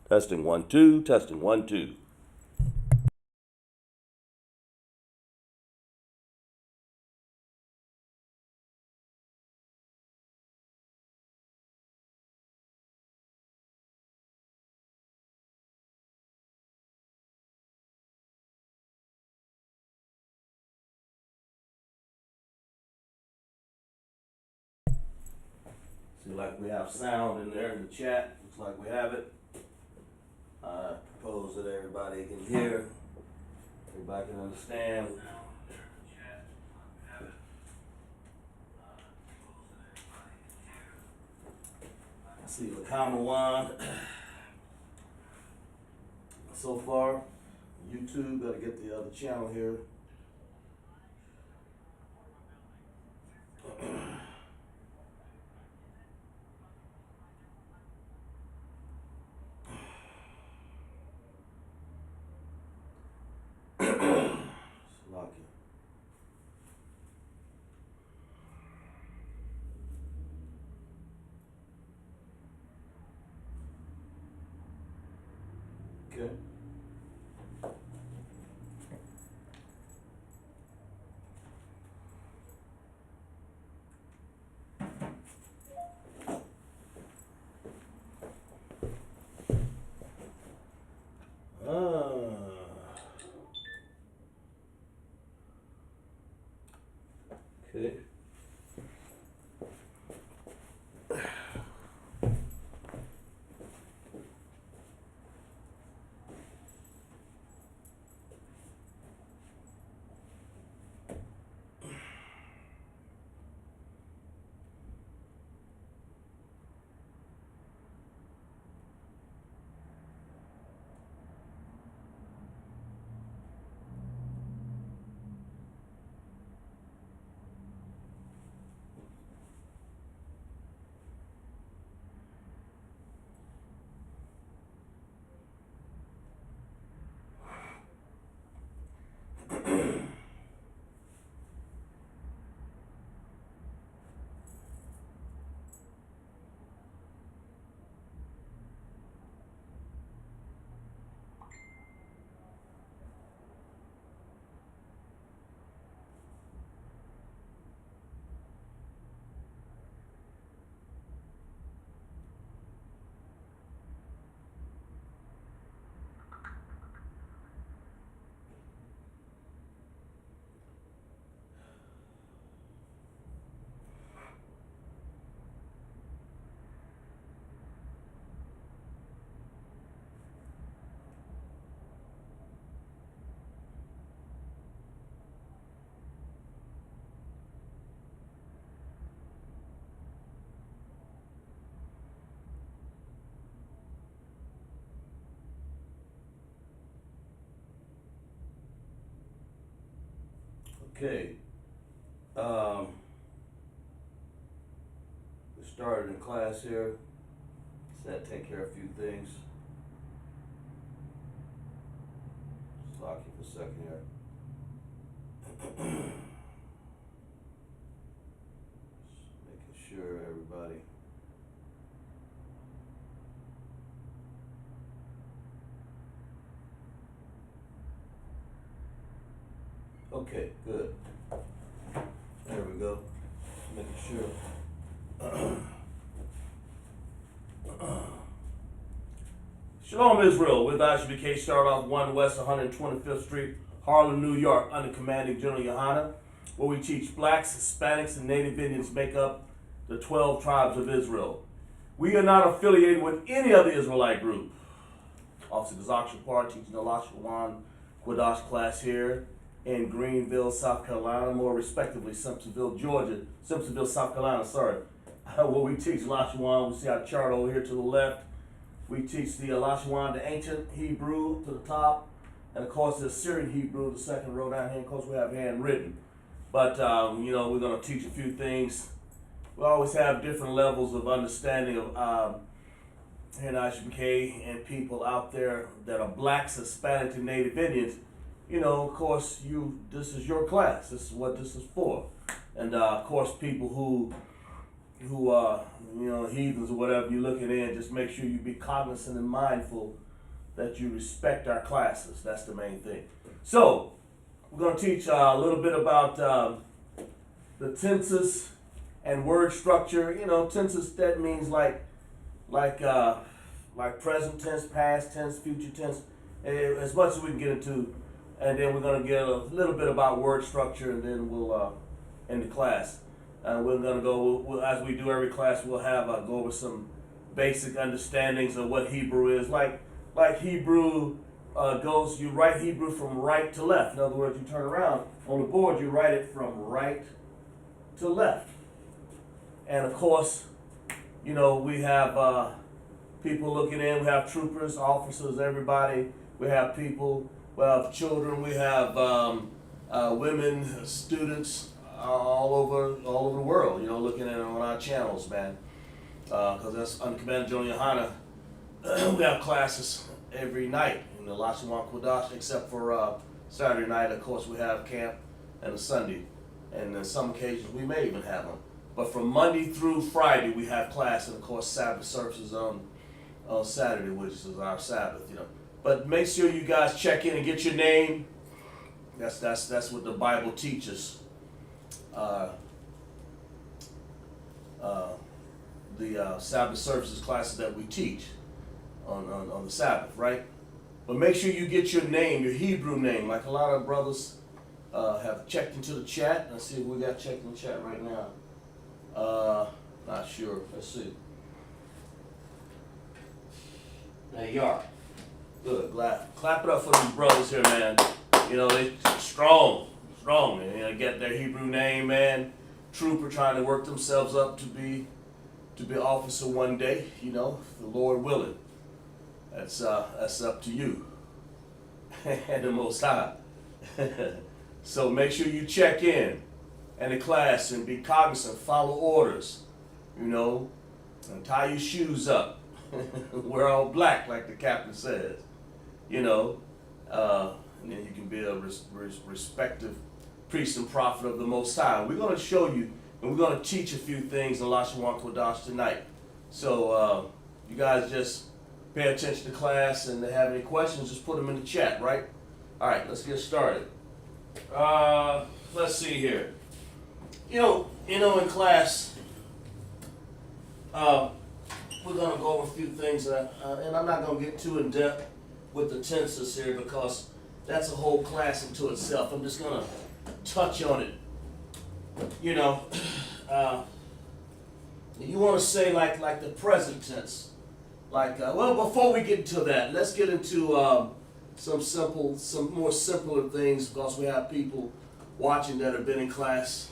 Testing 1 2, testing 1 2. See, like we have sound in there in the chat. Looks like we have it. I propose that everybody can hear, everybody can understand. I see LASHAWAN so far. YouTube, gotta get the other channel here. Slocky. Okay. Okay. Okay. We started in class here. Said take care of a few things. Just lock you for a second here. Just making sure everybody. Okay, good. There we go. Just making sure. Shalom Israel, with ISUPK, start off 1 West 125th Street, Harlem, New York, under commanding General Yohana, where we teach blacks, Hispanics, and Native Indians make up the 12 tribes of Israel. We are not affiliated with any other Israelite group. Officer Gazak Shapar teaching the LASHAWAN QADASH class here in Greenville, South Carolina, more respectively Simpsonville, Georgia, Simpsonville, South Carolina, sorry. Where we teach LASHAWAN, we see our chart over here to the left. We teach the LASHAWAN, the ancient Hebrew, to the top, and of course the Assyrian Hebrew, the second row down here. Of course, we have handwritten, but we're going to teach a few things. We always have different levels of understanding of here in ISUPK and people out there that are blacks, Hispanic, and Native Indians. Of course, this is your class. This is what this is for, and of course, people who who are, heathens or whatever you're looking in, just make sure you be cognizant and mindful that you respect our classes. That's the main thing. So, we're going to teach a little bit about the tenses and word structure. Tenses, that means like present tense, past tense, future tense, as much as we can get into. And then we're going to get a little bit about word structure, and then we'll end the class. We're going to go, as we do every class, we'll have go over some basic understandings of what Hebrew is. Like Hebrew goes, you write Hebrew from right to left. In other words, you turn around on the board, you write it from right to left. And of course, we have people looking in. We have troopers, officers, everybody. We have people. We have children. We have women, students all over the world. Looking in on our channels, man. Because that's under Command General Yohana. We have classes every night in the LASHAWAN QADASH, except for Saturday night. Of course, we have camp and a Sunday, and on some occasions we may even have them. But from Monday through Friday, we have class, and of course, Sabbath services on Saturday, which is our Sabbath. But make sure you guys check in and get your name. That's what the Bible teaches. The Sabbath services classes that we teach on the Sabbath, right? But make sure you get your name, your Hebrew name, like a lot of brothers have checked into the chat. Let's see if we got checked in the chat right now. Not sure. Let's see. There you are. Good. Glad. Clap it up for these brothers here, man. They strong, man. Get their Hebrew name, man. Trooper trying to work themselves up to be officer one day. The Lord willing. That's up to you and the Most High. So make sure you check in the class and be cognizant, follow orders, and tie your shoes up. Wear all black, like the captain says, and then you can be a respective priest and prophet of the Most High. We're going to show you, and we're going to teach a few things in LASHAWAN QADASH tonight. So you guys just pay attention to class, and if they have any questions, just put them in the chat, right? All right, let's get started. Let's see here. In class, we're going to go over a few things, and I'm not going to get too in depth with the tenses here because that's a whole class into itself. I'm just going to touch on it. You want to say like the present tense. Before we get into that, let's get into some more simpler things because we have people watching that have been in class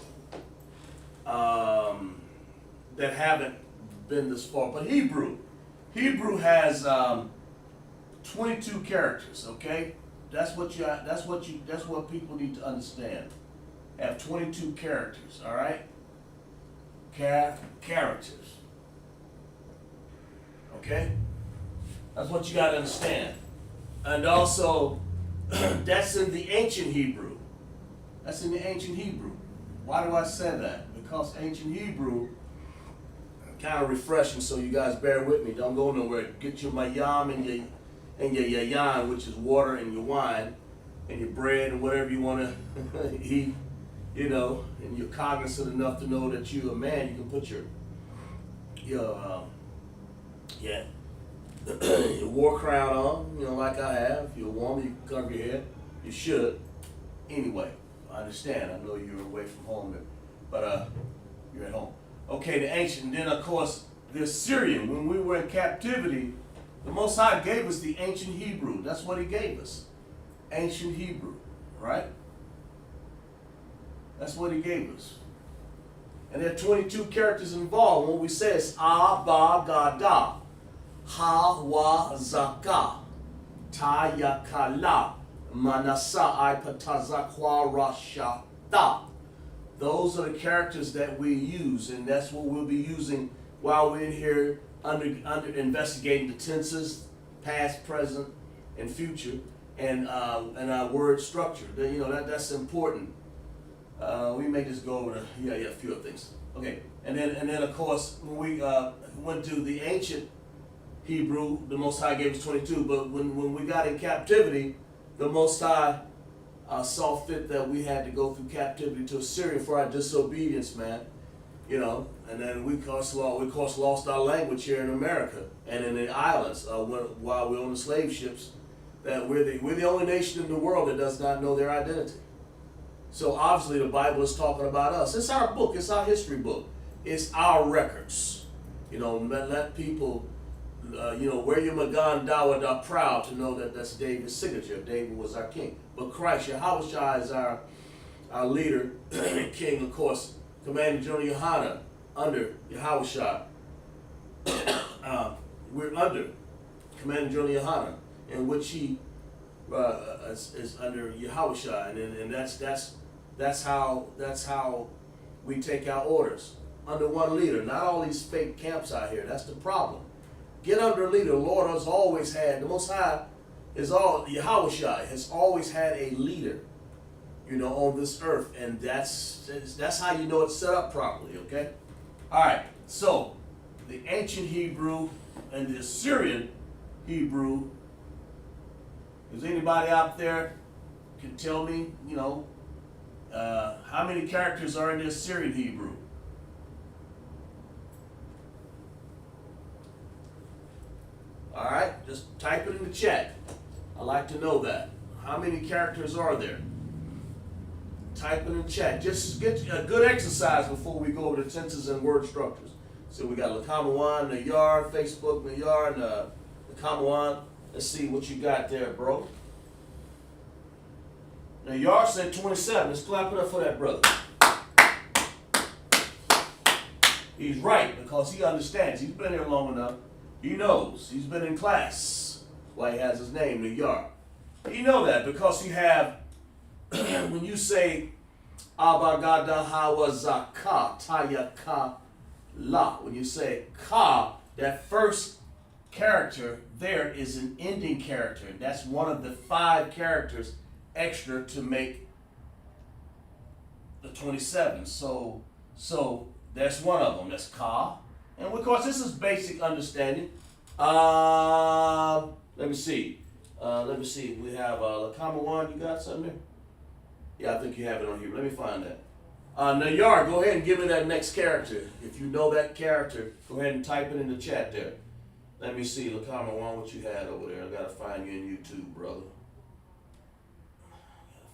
that haven't been this far. But Hebrew has 22 characters. Okay, that's what people need to understand. Have 22 characters. All right, characters. Okay, that's what you got to understand. And also, that's in the ancient Hebrew. That's in the ancient Hebrew. Why do I say that? Because ancient Hebrew, kind of refreshing, so you guys bear with me. Don't go nowhere. Get your mayam and your yayan, which is water, and your wine, and your bread, and whatever you want to eat, and you're cognizant enough to know that you're a man. You can put your war crown on, like I have. If you're a woman, you can cover your head. You should. Anyway, I understand. I know you're away from home, but you're at home. Okay, the ancient, and then of course the Assyrian. When we were in captivity, the Most High gave us the ancient Hebrew. That's what He gave us, ancient Hebrew, right? That's what He gave us. And there are 22 characters involved. When we say it's Abagada, Ha-wa zaka, Ta-yakala, Manasa ipatazakwa rashata. Those are the characters that we use, and that's what we'll be using while we're in here under investigating the tenses, past, present, and future, and our word structure. That's important. We may just go over a few of things. Okay, and then of course when we went to the ancient Hebrew, the Most High gave us 22. But when we got in captivity, the Most High saw fit that we had to go through captivity to Assyria for our disobedience, man. You know, and then we of course lost our language here in America and in the islands while we're on the slave ships. That we're the only nation in the world that does not know their identity. So obviously the Bible is talking about us. It's our book. It's our history book. It's our records. You know, let people, wear your Magan Dawah proud to know that that's David's signature. David was our king. But Christ, Yahushua, is our leader and king, of course. Commanding General Yohana under Yahushua. We're under Commanding General Yohana, in which he is under Yahushua, and that's how we take our orders under one leader. Not all these fake camps out here. That's the problem. Get under a leader. The Lord has always had, the Most High Yahushua has always had a leader, on this earth, and that's how you know it's set up properly. Okay. All right. So the ancient Hebrew and the Assyrian Hebrew. Is anybody out there can tell me, how many characters are in the Assyrian Hebrew? All right, just type it in the chat. I'd like to know that. How many characters are there? Type it in the chat. Just get a good exercise before we go over the tenses and word structures. So we got Lakamawan, Nayar, Facebook, Nayar, and Lakamawan. Let's see what you got there, bro. Now, Yar said 27. Let's clap it up for that brother. He's right, because he understands. He's been here long enough. He knows. He's been in class. That's why he has his name, Yar. You know that because you have, when you say Abagada Hawa Zaka Tayaka La, when you say Ka, that first character there is an ending character. That's one of the 5 characters extra to make the 27. So that's one of them. That's Ka. And of course, this is basic understanding. Let me see. We have Lakamawan. You got something there? Yeah, I think you have it on here. Let me find that. Nayar, go ahead and give me that next character. If you know that character, go ahead and type it in the chat there. Let me see, Lakamawan, what you had over there. I gotta find you in YouTube, brother.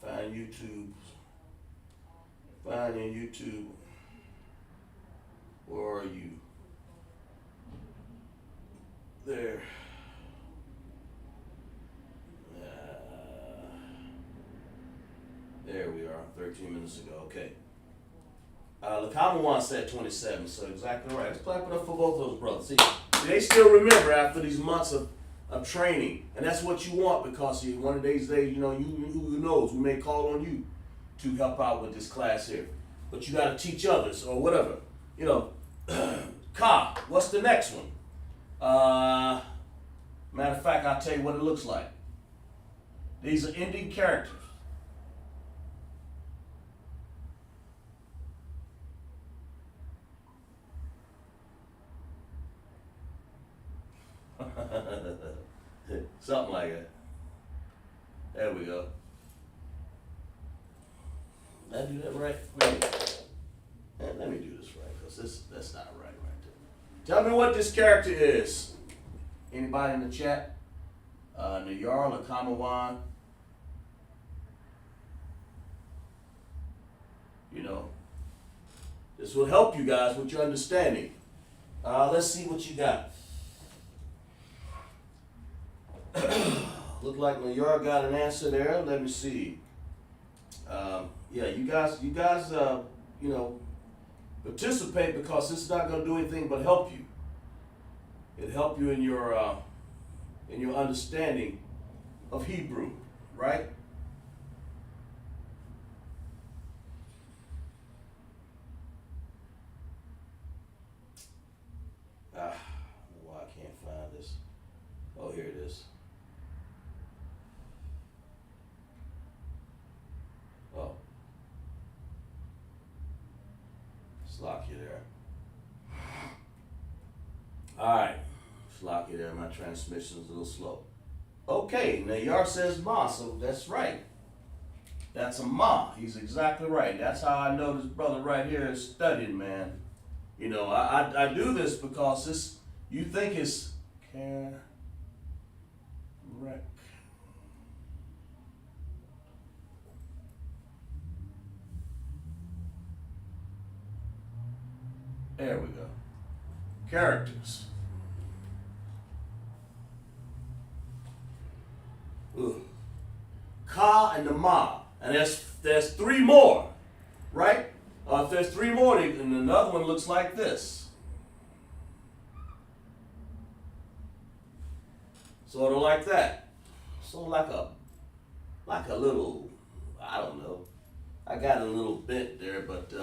Find YouTube. Find you in YouTube. Where are you? There. There we are, 13 minutes ago. Okay. Lakamawan said 27, so exactly right. Let's clap it up for both of those brothers. See, they still remember after these months of training, and that's what you want, because one of these days, who knows, we may call on you to help out with this class here. But you got to teach others or whatever. Ka, what's the next one? Matter of fact, I'll tell you what it looks like. These are ending characters. Something like that. There we go. Did I do that right? Let me do this right, because that's not right there. Tell me what this character is. Anybody in the chat? Nayar, Lakamawan. This will help you guys with your understanding. Let's see what you got. Look like Nayar got an answer there. Let me see. You guys, participate, because this is not going to do anything but help you. It'll help you in your understanding of Hebrew, right? I don't know why I can't find this. Oh, here it is. Oh. Lock you there. Alright. Lock you there. My transmission is a little slow. Okay, Nayar says ma, so that's right. That's a ma. He's exactly right. That's how I know this brother right here is studying, man. You know, I do this because this, you think it's correct. There we go. Characters. Ugh. Ka and the ma. And there's three more, right? If there's three more, and another one looks like this. Sort of like that. Sort of like a little, I don't know. I got a little bit there, but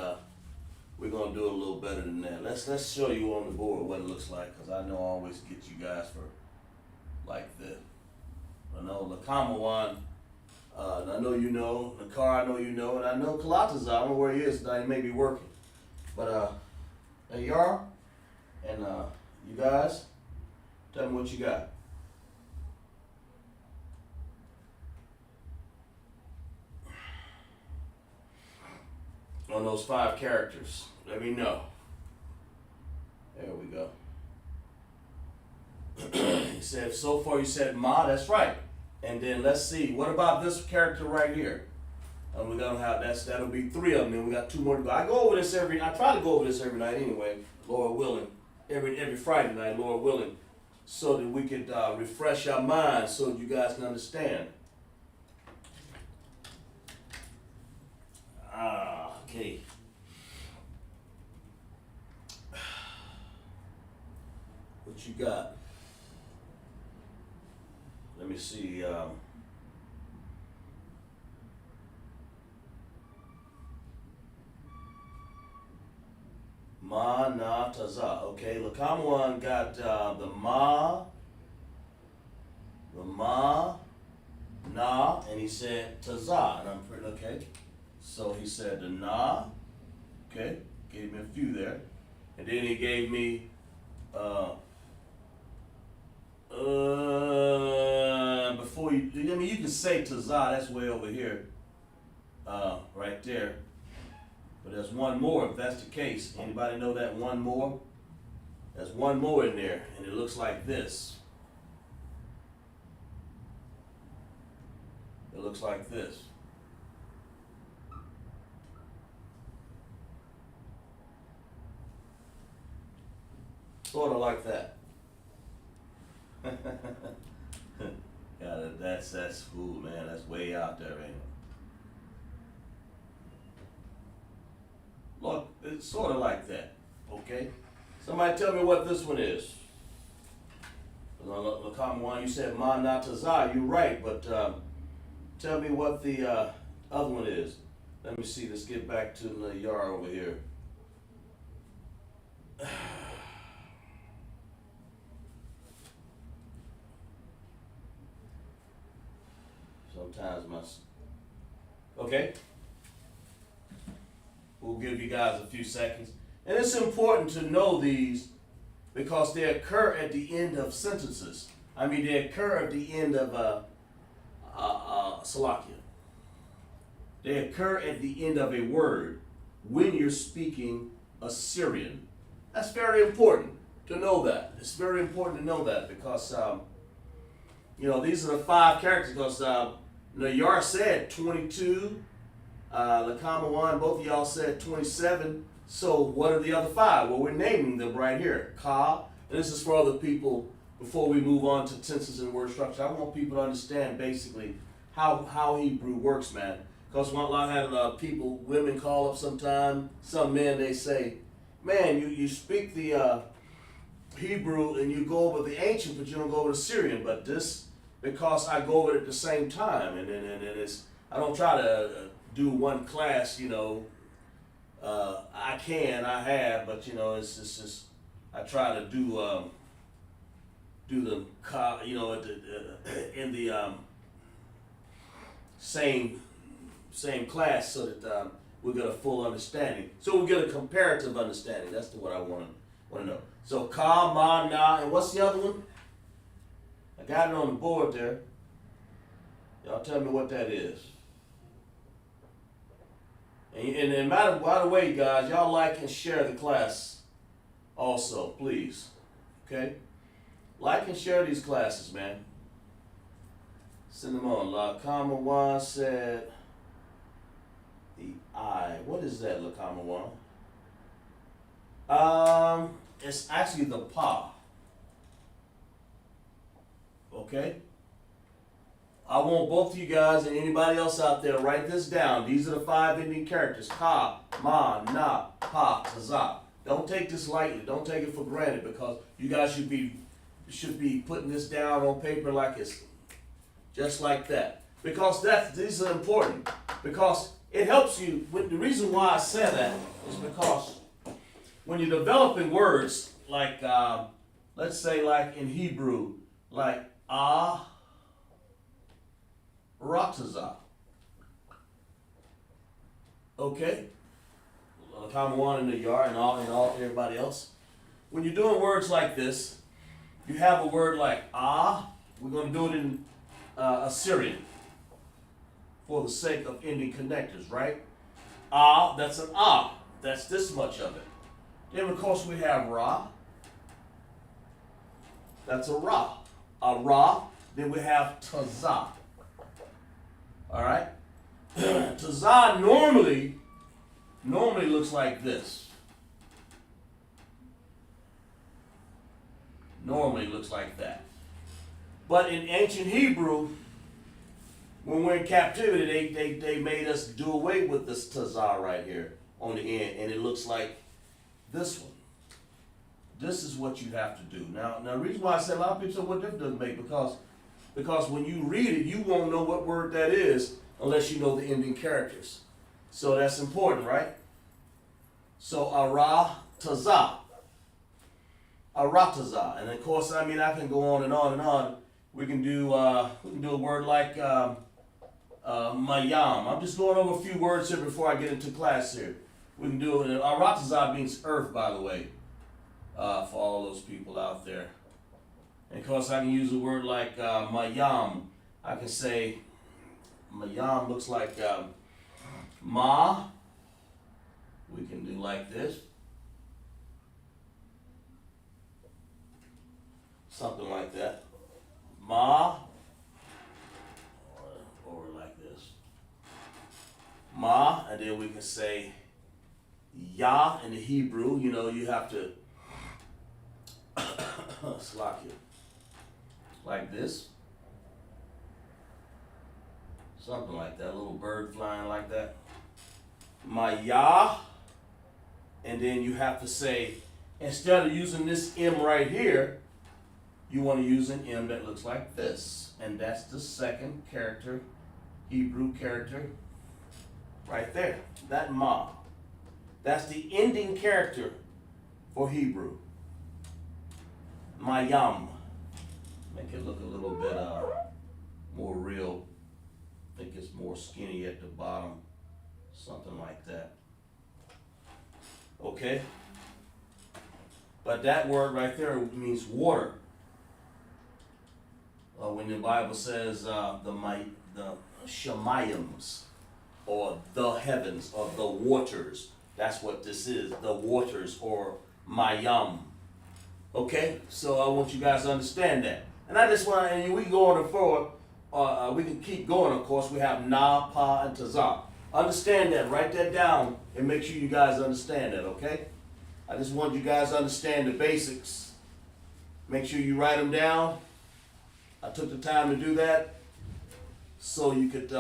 we're gonna do a little better than that. Let's show you on the board what it looks like, because I know I always get you guys for like this. I know LASHAWAN, I know you know, Nakar I know you know, and I know Kalataza, I don't know where he is tonight, he may be working. But there you are, and you guys, tell me what you got. On those 5 characters, let me know. There we go. He said, so far you said ma, that's right. And then let's see, what about this character right here? And we're gonna have, that'll be 3 of them, and we got 2 more to go. I try to go over this every night anyway, Lord willing. Every Friday night, Lord willing. So that we could refresh our minds so that you guys can understand. Okay. What you got? Let me see. Ma na taza. Okay, LASHAWAN got the ma, na, and he said taza, and I'm pretty okay. So he said the na, okay, gave me a few there, and then he gave me before you, I mean, you can say taza, that's way over here, right there. But there's one more, if that's the case. Anybody know that one more? There's one more in there, and it looks like this. It looks like this. Sort of like that. Yeah, that's cool, man. That's way out there, ain't it? Look, it's sort of like that, okay? Somebody tell me what this one is. LASHAWAN, you said ma na taza, you're right, but tell me what the other one is. Let me see, let's get back to the yard over here. Sometimes okay. We'll give you guys a few seconds. And it's important to know these because they occur at the end of sentences. I mean, they occur at the end of Salakia. They occur at the end of a word when you're speaking Assyrian. That's very important to know that. It's very important to know that because, you know, these are the 5 characters because Nayar said 22. LASHAWAN, both of y'all said 27. So what are the other 5? Well, we're naming them right here. Ka, and this is for other people before we move on to tenses and word structure. I want people to understand basically how Hebrew works, man. Because when I have people, women call up sometime, some men, they say, man, you speak the Hebrew and you go over the ancient, but you don't go over the Syrian. But this, because I go over it at the same time, and it's, I don't try to do one class, you know, I have, but you know, it's just, I try to do the, you know, in the same class so that we'll get a full understanding. So we'll get a comparative understanding. That's what I want to know. So ka, ma, na, and what's the other one? I got it on the board there. Y'all tell me what that is. And by the way, guys, y'all like and share the class also, please. Okay? Like and share these classes, man. Send them on. LaKamawan said the I. What is that, LaKamawan? It's actually the pa. Okay? I want both of you guys and anybody else out there, write this down. These are the 5 ending characters. Ka, ma, na, pa, za. Don't take this lightly. Don't take it for granted, because you guys should be putting this down on paper like it's just like that. Because these are important. Because it helps you. The reason why I say that is because when you're developing words like, let's say like in Hebrew, like Rataza. Okay? The common one in the yard and all everybody else. When you're doing words like this, you have a word like we're going to do it in Assyrian for the sake of ending connectors, right? That's an that's this much of it. Then of course we have ra. That's a ra. A ra. Then we have taza. All right? Taza normally looks like this. Normally looks like that. But in ancient Hebrew, when we're in captivity, they made us do away with this taza right here on the end, and it looks like this one. This is what you have to do. Now the reason why I said a lot of people say, what difference does it make? Because when you read it, you won't know what word that is unless you know the ending characters. So that's important, right? So arataza. Arataza. And of course, I mean, I can go on and on and on. We can do a word like mayam. I'm just going over a few words here before I get into class here. We can do it. Arataza means earth, by the way, for all those people out there. And of course, I can use a word like mayam. I can say mayam looks like ma. We can do like this. Something like that. Ma. Or like this. Ma. And then we can say ya in the Hebrew. You know, you have to slack it. Like this. Something like that. A little bird flying like that. Maya. And then you have to say, instead of using this M right here, you want to use an M that looks like this. And that's the second character, Hebrew character, right there. That ma. That's the ending character for Hebrew. Mayam. Make it look a little bit more real. I think it's more skinny at the bottom. Something like that. Okay? But that word right there means water. When the Bible says the Shemayims, or the heavens, or the waters, that's what this is, the waters, or Mayam. Okay? So I want you guys to understand that. And I just want, and we can go on and forward, we can keep going, of course. We have Na, Pa, and Taza. Understand that, write that down, and make sure you guys understand that, okay? I just want you guys to understand the basics. Make sure you write them down. I took the time to do that so you could,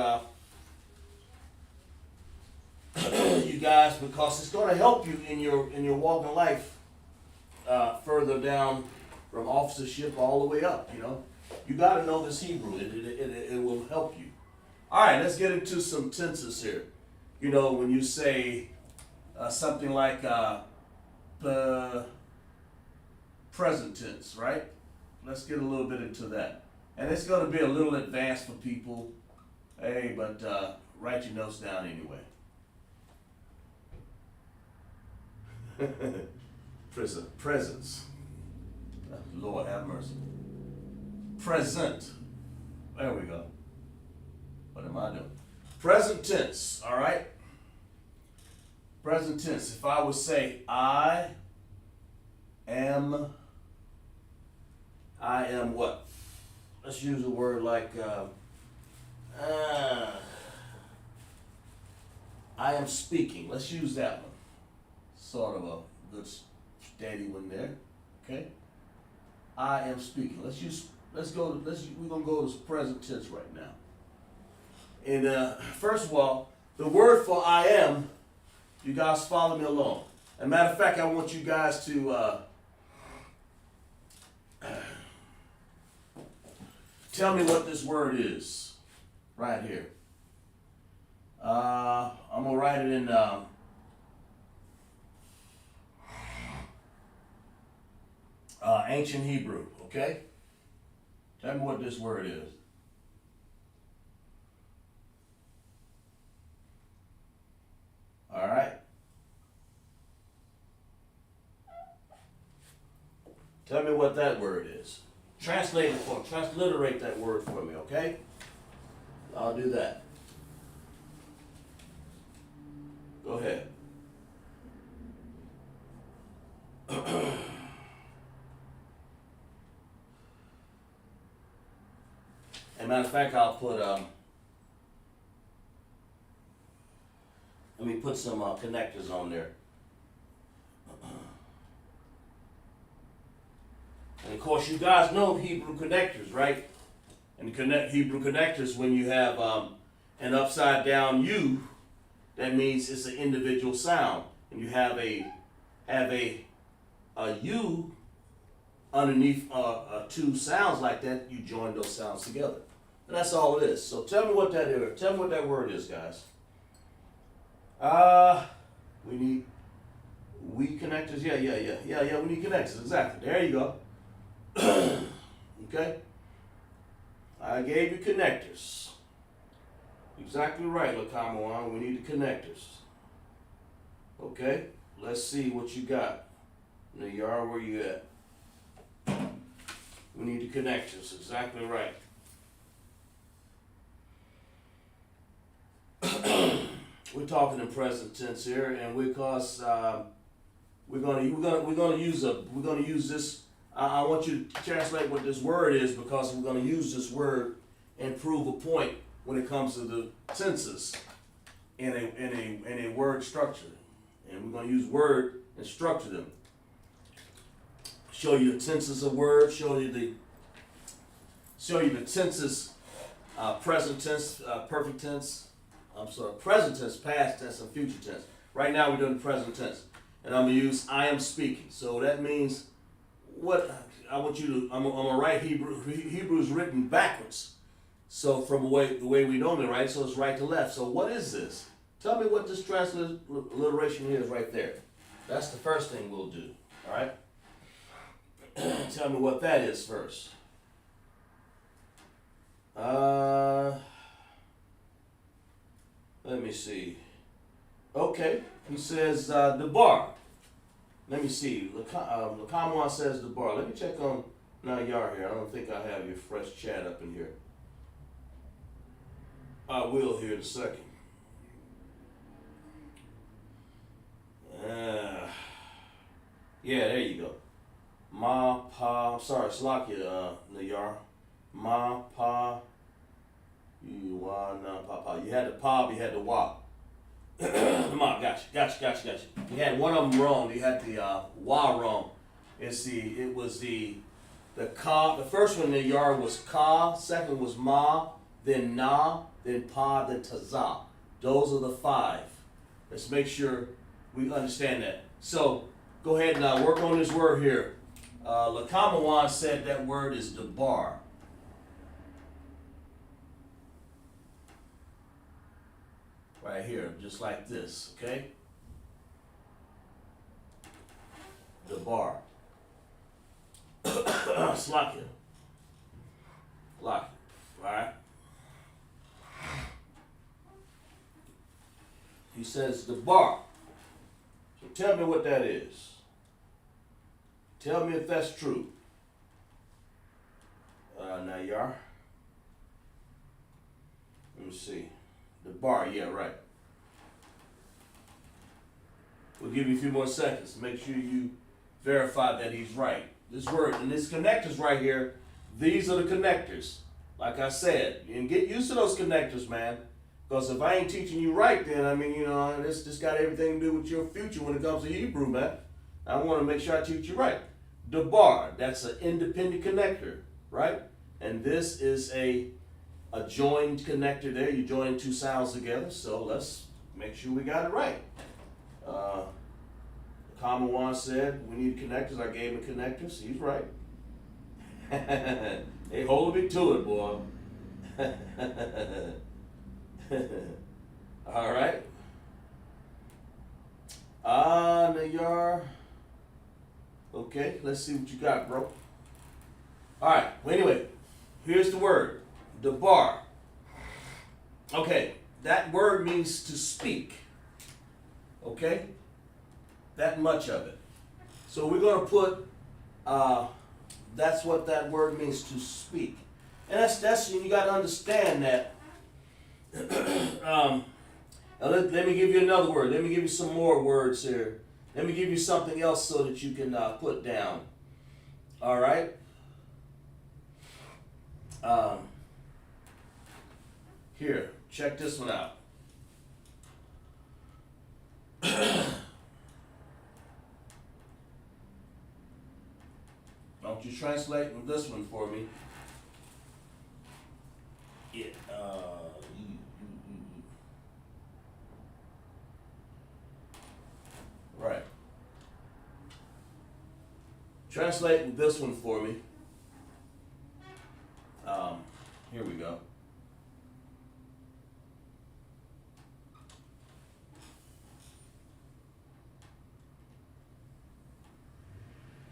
you guys, because it's going to help you in your walk in life further down from officership all the way up, you know. You got to know this Hebrew. It will help you. All right, let's get into some tenses here. You know, when you say something like the present tense, right? Let's get a little bit into that. And it's going to be a little advanced for people. Hey, but write your notes down anyway. Presence. Lord have mercy. Present. There we go. What am I doing? Present tense, all right? Present tense. If I would say I am what? Let's use a word like I am speaking. Let's use that one. Sort of a good steady one there. Okay? I am speaking. We're gonna go to present tense right now. And first of all, the word for I am, you guys follow me along. As a matter of fact, I want you guys to tell me what this word is right here. I'm gonna write it in ancient Hebrew, okay? Tell me what this word is. All right. Tell me what that word is. Transliterate that word for me, okay? I'll do that. Go ahead. As a matter of fact, I'll put let me put some connectors on there. And of course, you guys know Hebrew connectors, right? And Hebrew connectors, when you have an upside down U, that means it's an individual sound. And you have a U underneath two sounds like that, you join those sounds together. And that's all it is. So tell me what that is. Tell me what that word is, guys. We need connectors. Yeah. We need connectors. Exactly. There you go. Okay. I gave you connectors. Exactly right, LASHAWAN. We need the connectors. Okay. Let's see what you got. Nayar, where you at? We need the connectors. Exactly right. We're talking in present tense here, and because we're gonna use this. I want you to translate what this word is, because we're gonna use this word and prove a point when it comes to the tenses in a word structure, and we're gonna use word and structure them. Show you the tenses of words. Show you the tenses, present tense, perfect tense. Present tense, past tense, and future tense. Right now we're doing the present tense, and I'm gonna use I am speaking. So that means what I want you to. I'm gonna write Hebrew. Hebrew is written backwards. So from the way we normally write, so it's right to left. So what is this? Tell me what this transliteration is right there. That's the first thing we'll do. All right. Tell me what that is first. Let me see. Okay, he says the bar. Let me see. LASHAWAN says the bar. Let me check on Nayar here. I don't think I have your fresh chat up in here. I will here in a second. Yeah, there you go. Ma, pa, sorry, Slakia, Nayar. Ma, pa, you, wa, na, pa, pa. You had the pa, you had the wa. Come on, gotcha. You had one of them wrong. You had the wa wrong. It was the ka. The first one in the yard was ka. Second was ma. Then na. Then pa. Then taza. Those are the five. Let's make sure we understand that. So go ahead and work on this word here. LASHAWAN said that word is debar. Right here, just like this, okay? Debar. Slakia. Slakia, right? He says debar. So Tell me what that is. Tell me if that's true. Nayar. Let me see. The bar, yeah, right. We'll give you a few more seconds. Make sure you verify that he's right. This word, and this connectors right here, these are the connectors. Like I said, and get used to those connectors, man. Because if I ain't teaching you right, then, I mean, you know, this got everything to do with your future when it comes to Hebrew, man. I want to make sure I teach you right. The bar, that's an independent connector, right? And this is a joined connector there. You join two sounds together, so let's make sure we got it right. Common one said, we need connectors. I gave him connectors. He's right. They hold me to it, boy. All right. Nayar. Okay, let's see what you got, bro. All right. Well, anyway, here's the word. The bar. Okay, that word means to speak. Okay? That much of it. So we're going to put, that's what that word means, to speak. And that's you got to understand that. Let me give you another word. Let me give you some more words here. Let me give you something else so that you can put down. All right? Here, check this one out. Don't you translate this one for me? Yeah. Right. Translate this one for me. Here we go.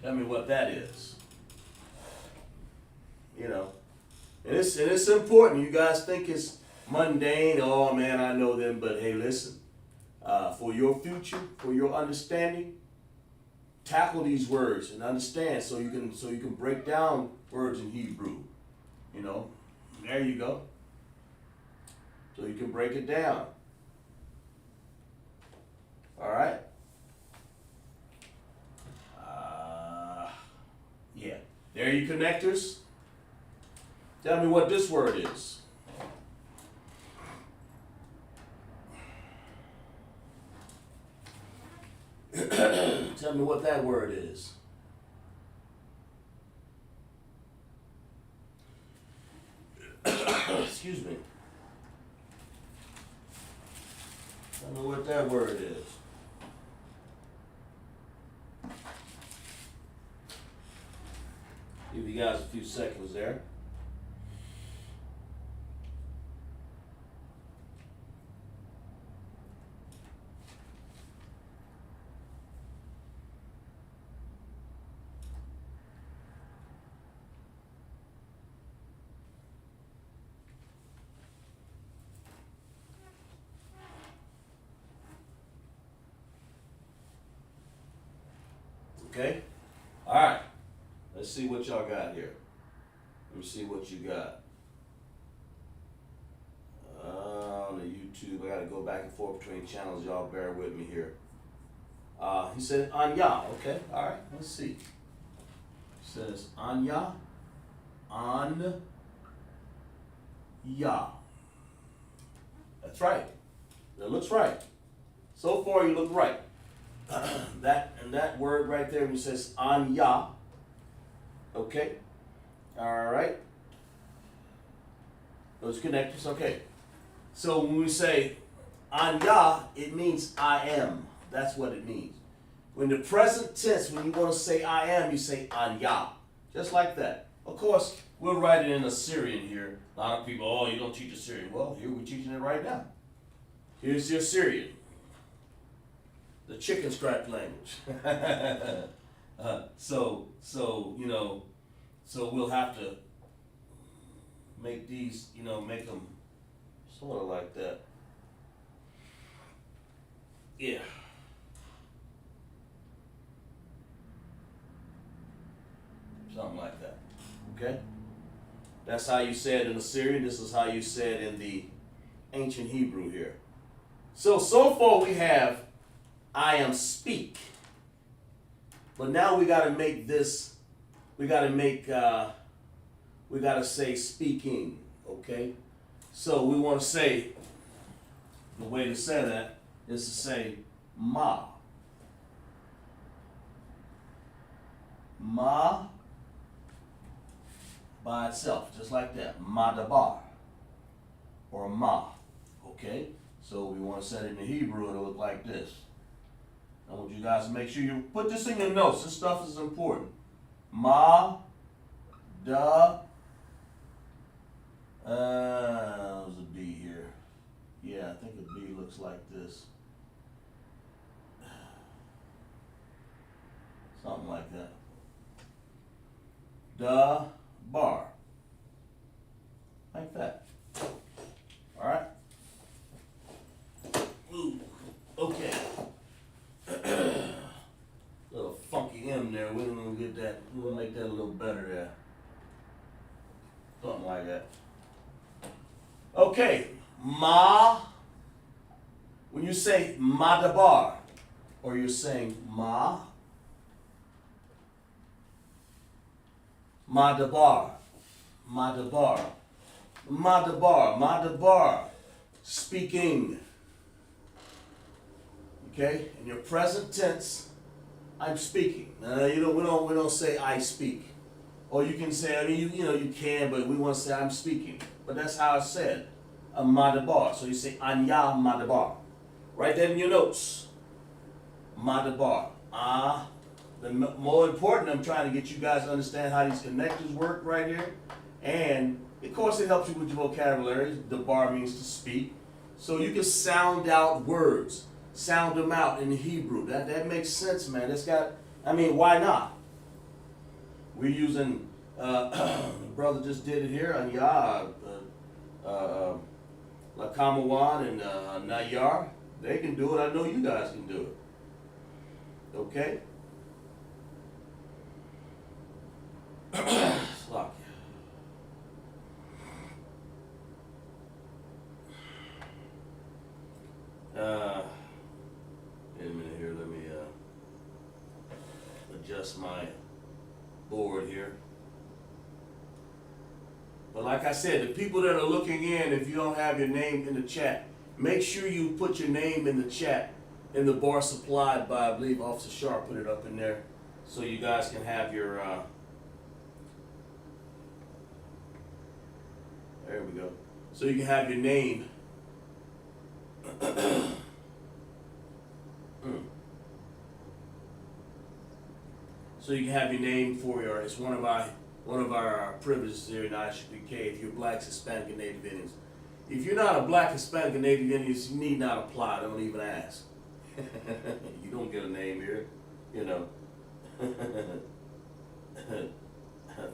Tell me what that is. You know, and it's important. You guys think it's mundane. Oh man, I know them, but hey, listen. For your future, for your understanding, tackle these words and understand so you can break down words in Hebrew. You know, there you go. So you can break it down. All right. Yeah. There are your connectors. Tell me what this word is. Tell me what that word is. Excuse me. Tell me what that word is. Give you guys a few seconds there. Okay? All right. Let's see what y'all got here. Let me see what you got. On the YouTube, I got to go back and forth between channels. Y'all bear with me here. He said Anya. Okay. All right. Let's see. He says Anya. Anya. That's right. That looks right. So far, you look right. That word right there, when it says Anya. Okay. All right. Those connectors. Okay. So when we say Anya, it means I am. That's what it means. When the present tense, when you want to say I am, you say Anya. Just like that. Of course, we'll write it in Assyrian here. A lot of people, oh, you don't teach Assyrian. Well, here we're teaching it right now. Here's the Assyrian. The chicken scratch language. So we'll have to make these, make them sort of like that. Yeah. Something like that. Okay? That's how you say it in Assyrian. This is how you say it in the ancient Hebrew here. So far we have I am speak. But now we got to make this, we got to say speaking. Okay? So we want to say, the way to say that is to say ma. Ma by itself, just like that. Madabar or ma. Okay? So we want to set it in Hebrew, it'll look like this. I want you guys to make sure you put this in your notes. This stuff is important. Ma, da, there's a B here. Yeah, I think a B looks like this. Something like that. Da, bar. Like that. Alright? Ooh, okay. Little funky M there. We're gonna get that. We'll make that a little better there. Something like that. Okay, ma. When you say madabar, or you're saying ma, madabar, madabar, madabar, madabar, speaking. Okay, in your present tense, I'm speaking. We don't say I speak, or you can say, I mean, you can, but we want to say I'm speaking. But that's how it's said, a madabar. So you say anya madabar. Write that in your notes. Madabar. The more important, I'm trying to get you guys to understand how these connectors work right here, and of course it helps you with your vocabulary. The bar means to speak, so you can sound out words. Sound them out in Hebrew. That makes sense, man. It's got, I mean, why not? We're using, the brother just did it here, Anya, LASHAWAN and Nayar. They can do it. I know you guys can do it. Okay? Slock. Wait a minute here, let me adjust my board here. But like I said, the people that are looking in, if you don't have your name in the chat, make sure you put your name in the chat in the bar supplied by, I believe Officer Sharp put it up in there, so you guys can have your, there we go, so you can have your name. So you can have your name for your, it's one of our privileges here in ISUPK if you're Blacks, Hispanic, and Native Indians. If you're not a Black, Hispanic, and Native Indians, you need not apply, don't even ask. You don't get a name here, you know. I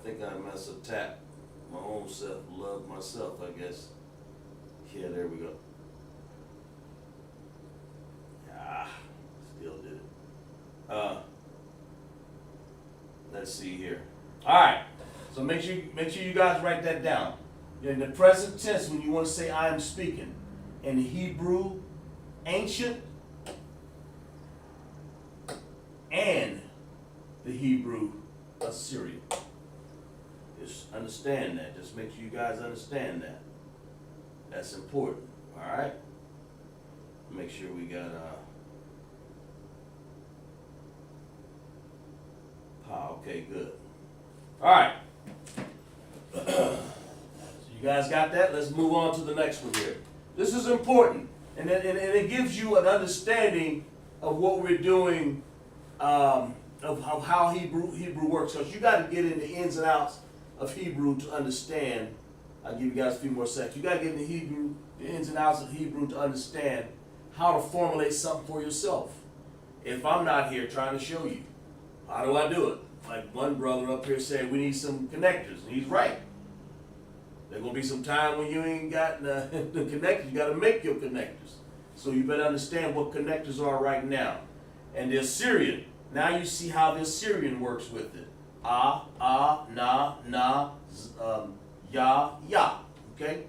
think I must have tapped my own self, love myself, I guess. Yeah, there we go. Still did it. Let's see here. All right. So make sure you guys write that down. In the present tense, when you want to say I am speaking, in Hebrew, ancient, and the Hebrew, Assyrian. Just understand that. Just make sure you guys understand that. That's important. All right. Make sure we got okay, good. All right. So you guys got that? Let's move on to the next one here. This is important, and it gives you an understanding of what we're doing, of how Hebrew works. Because you got to get in the ins and outs of Hebrew to understand. I'll give you guys a few more seconds. You got to get in the ins and outs of Hebrew to understand how to formulate something for yourself. If I'm not here trying to show you, how do I do it? Like one brother up here said, we need some connectors, and he's right. There's going to be some time when you ain't got the connectors. You got to make your connectors. So you better understand what connectors are right now. And the Assyrian, now you see how the Assyrian works with it. na, ya. Okay?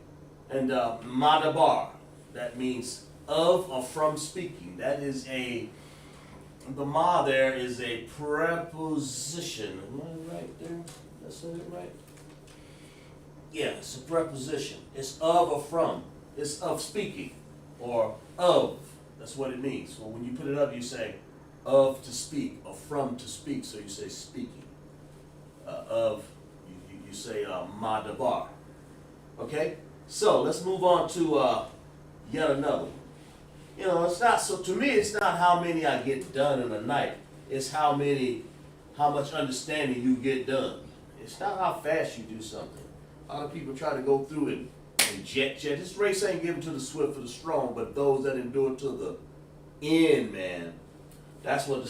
And madabar, that means of or from speaking. That is the ma there is a preposition. Am I right there? Did I say it right? Yeah, it's a preposition. It's of or from. It's of speaking or of. That's what it means. So when you put it up, you say of to speak or from to speak. So you say speaking. You say madabar. Okay? So let's move on to yet another one. You know, it's not so. To me, it's not how many I get done in a night. It's how much understanding you get done. It's not how fast you do something. A lot of people try to go through it and jet. This race ain't given to the swift or the strong, but those that endure to the end, man. That's what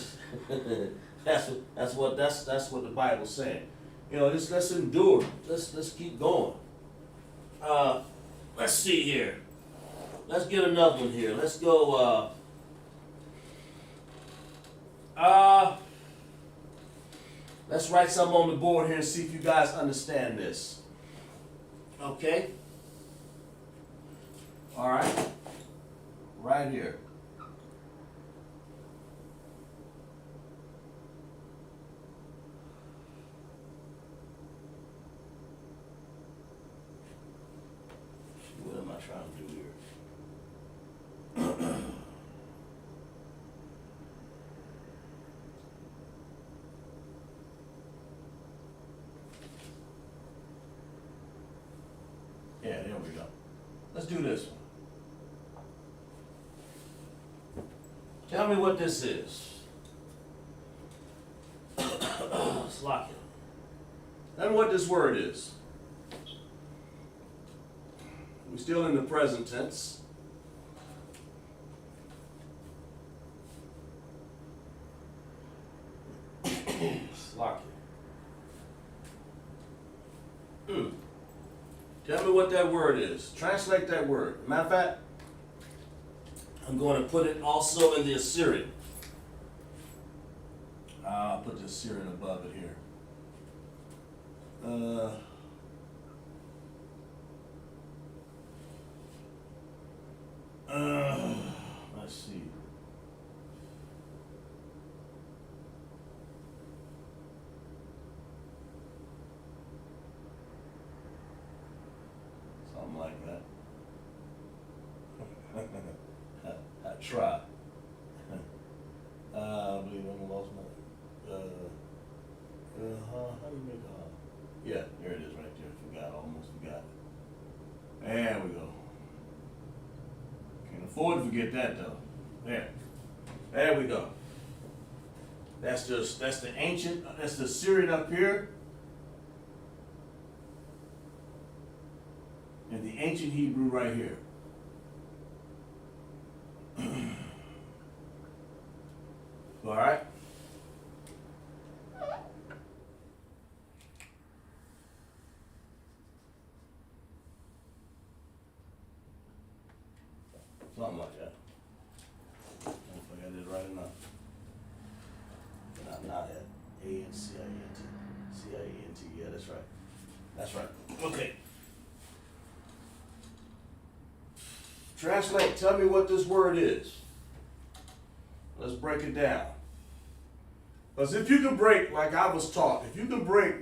that's what the Bible's saying. You know, let's endure. Let's keep going. Let's see here. Let's get another one here. Let's go. Let's write something on the board here and see if you guys understand this. Okay? All right. Right here. What am I trying to do here? Yeah, there we go. Let's do this one. Tell me what this is. Slock it. Tell me what this word is. We're still in the present tense. Slock it. Tell me what that word is. Translate that word. Matter of fact, I'm going to put it also in the Assyrian. I'll put the Assyrian above it here. Let's see. Something like that. I try. I believe I'm lost my. How do you make yeah, there it is right there. Almost forgot it. There we go. Can't afford to forget that though. There we go. That's the ancient. That's the Syrian up here. And the ancient Hebrew right here. All right. Something like that. I don't know if I got it right or not. Not that. A-N-C-I-N-T. C-I-N-T. Yeah, that's right. That's right. Okay. Translate. Tell me what this word is. Let's break it down. Because if you can break, like I was taught, if you can break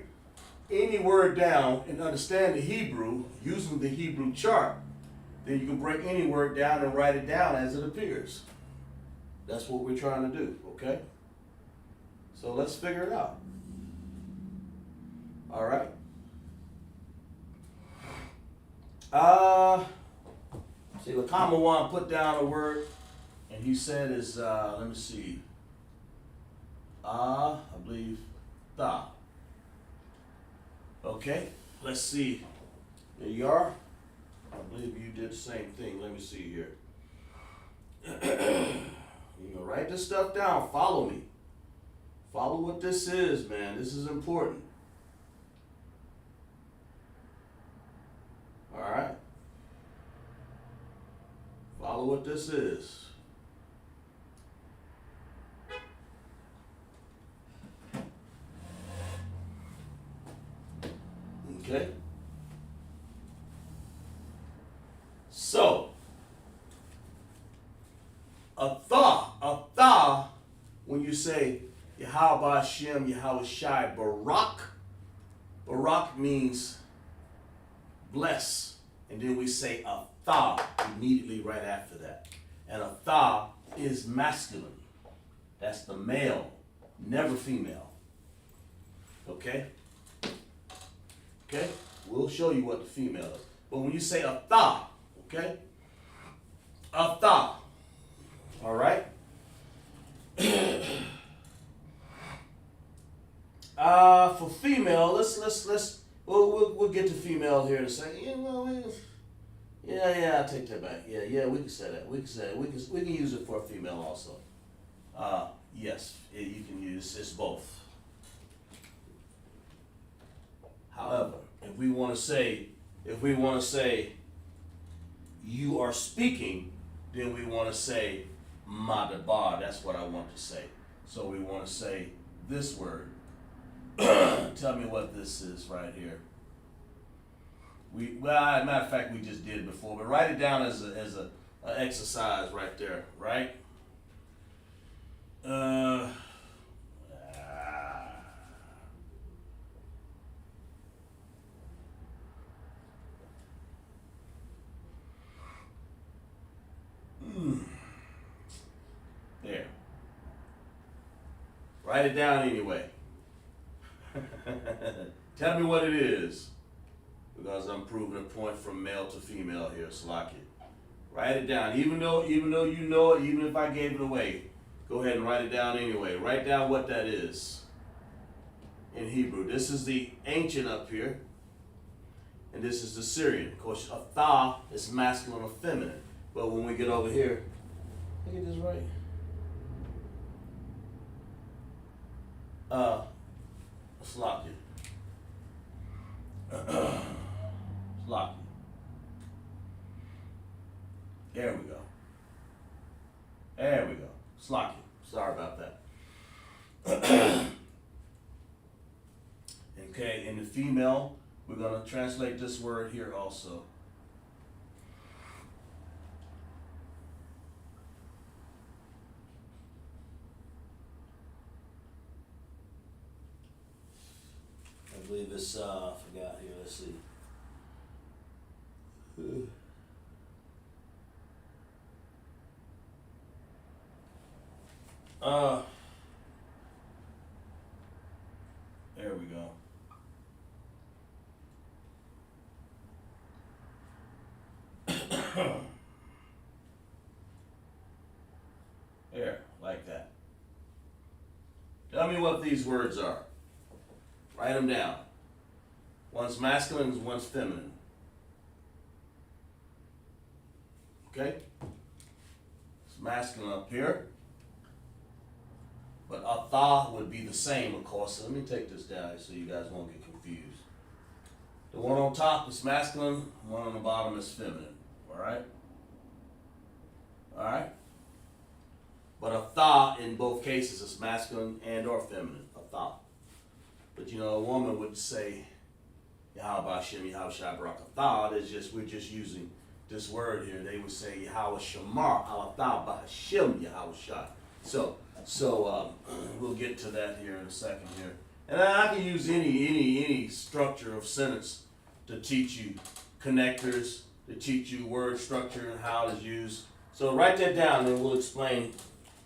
any word down and understand the Hebrew using the Hebrew chart, then you can break any word down and write it down as it appears. That's what we're trying to do, okay? So let's figure it out. All right. See, Lakamawan put down a word, and he said is, let me see. I believe, tha. Okay, let's see. There you are. I believe you did the same thing. Let me see here. You know, write this stuff down. Follow me. Follow what this is, man. This is important. All right. Follow what this is. Okay? So, a tha, when you say Yahweh Hashem, Yahweh Shai, Barak means bless. And then we say a tha immediately right after that. And a tha is masculine. That's the male, never female. Okay? Okay? We'll show you what the female is. But when you say a tha, okay? A tha. All right? For female, we'll get to female here in a second. I take that back. Yeah, we can say that. We can use it for a female also. Yes, you can use it's both. However, if we want to say you are speaking, then we want to say madabar. That's what I want to say. So we want to say this word. Tell me what this is right here. Matter of fact, we just did it before, but write it down as a exercise right there, right? There. Write it down anyway. Tell me what it is. Because I'm proving a point from male to female here, Slaki. Write it down. Even though you know it, even if I gave it away, go ahead and write it down anyway. Write down what that is in Hebrew. This is the ancient up here, and this is the Syrian. Of course, a tha is masculine or feminine. But when we get over here, look at this right. Slaki. Slaki. There we go. There we go. Slaki. Sorry about that. Okay, in the female, we're going to translate this word here also. I believe it's, I forgot here, let's see. There we go. There, like that. Tell me what these words are. Write them down. One's masculine, one's feminine. Okay? It's masculine up here. But atha would be the same, of course. So let me take this down so you guys won't get confused. The one on top is masculine, one on the bottom is feminine. Alright? Alright? But atha in both cases is masculine and or feminine. Atha. But you know, a woman would say Yahweh Hashem, Yahweh Shai Barak Atha. We're just using this word here. They would say Yahweh Shamar Al Atha B'Hashem Yahweh Shai. So we'll get to that here in a second here. And I can use any structure of sentence to teach you connectors, to teach you word structure and how it's used. So write that down and we'll explain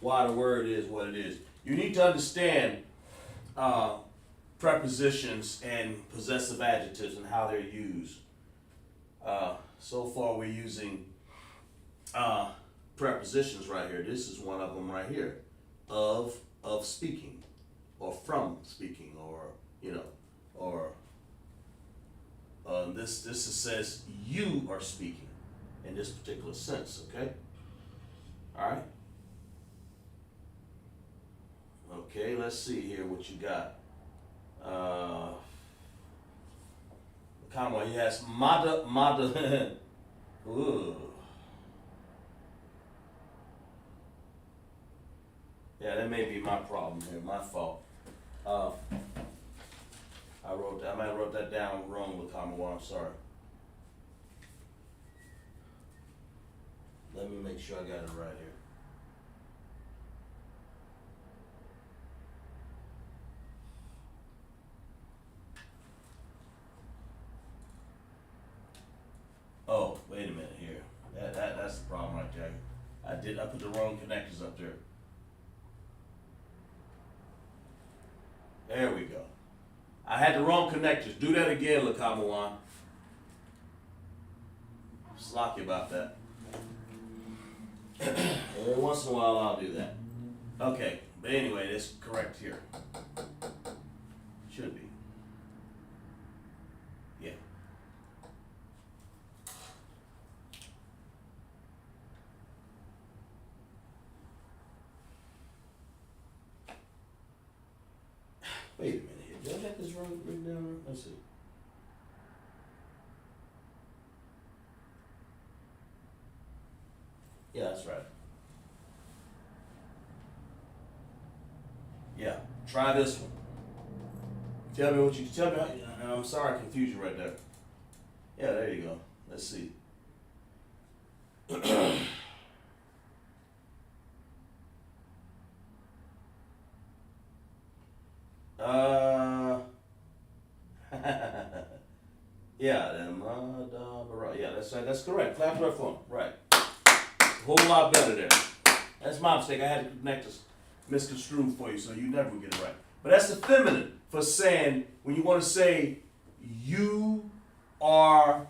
why the word is what it is. You need to understand prepositions and possessive adjectives and how they're used. So far we're using prepositions right here. This is one of them right here. Of speaking, or from speaking, or or this says you are speaking in this particular sense. Okay. All right. Okay. Let's see here what you got. Come on. Yes, mada. Ooh. Yeah, that may be my problem here, my fault. I wrote wrote that. I might have wrote that down wrong with Kamawa. I'm sorry. Let me make sure I got it right here. Oh, wait a minute here. That's the problem right there. I put the wrong connectors up there. There we go. I had the wrong connectors. Do that again, Lakamawan. Slocky about that. Every once in a while I'll do that. Okay, but anyway, that's correct here. Should be. Yeah. Wait a minute here. Did I have this written down? Let's see. Yeah, that's right. Yeah, try this one. Tell me what you tell me. I'm sorry, I confused you right there. Yeah, there you go. Let's see. Yeah, yeah, that's correct. Clap it up for him. Right. A whole lot better there. That's my mistake. I had to connect this misconstrued for you, so you never get it right. But that's the feminine for saying, when you want to say you are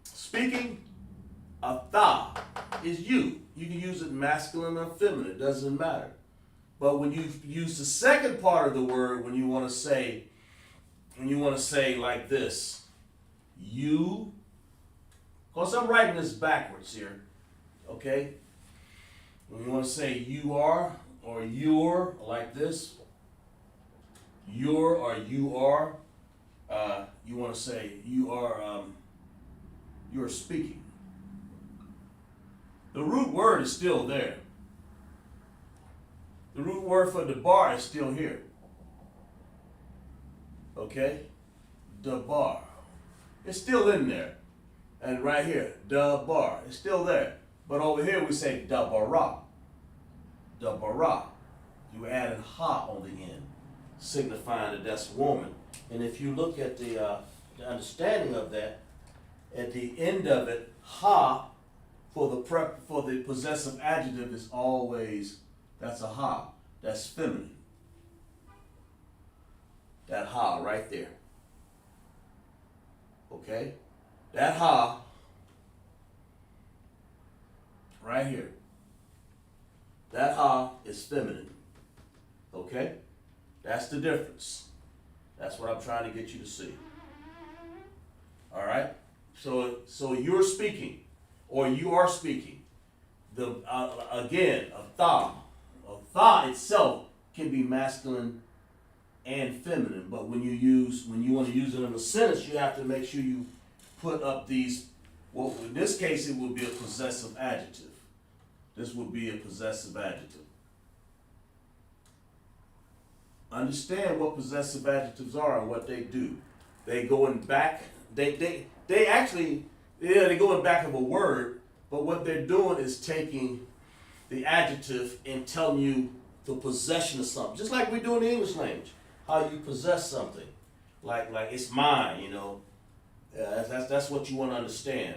speaking, a tha is you. You can use it masculine or feminine, it doesn't matter. But when you use the second part of the word, when you want to say like this, you, because I'm writing this backwards here, okay? When you want to say you are or you're like this, you're or you are, you want to say you are, you're speaking. The root word is still there. The root word for the bar is still here. Okay? The bar. It's still in there. And right here, the bar. It's still there. But over here we say the bara. The bara. You add a ha on the end, signifying that that's woman. And if you look at the understanding of that, at the end of it, ha for the possessive adjective is always, that's a ha. That's feminine. That ha right there. Okay? That ha right here. That ha is feminine. Okay? That's the difference. That's what I'm trying to get you to see. All right? So you're speaking, or you are speaking. Again, a tha itself can be masculine and feminine, but when you want to use it in a sentence, you have to make sure you put up these. Well, in this case, it would be a possessive adjective. This would be a possessive adjective. Understand what possessive adjectives are and what they do. They go in back. They actually, yeah, they go in back of a word, but what they're doing is taking the adjective and telling you the possession of something, just like we do in the English language. How you possess something, like it's mine, you know. That's what you want to understand.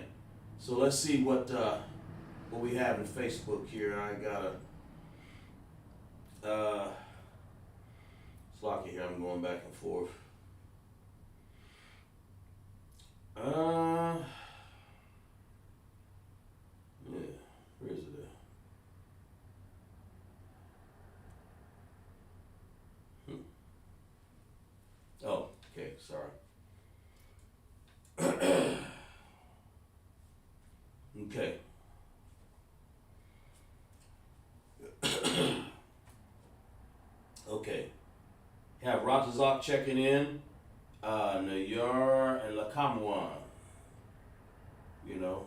So let's see what we have in Facebook here. I got it's lucky here. I'm going back and forth. Yeah, where is it at? Oh, okay, sorry. Okay. Okay. Have Ratazak checking in. Nayar and Lakamwan. You know,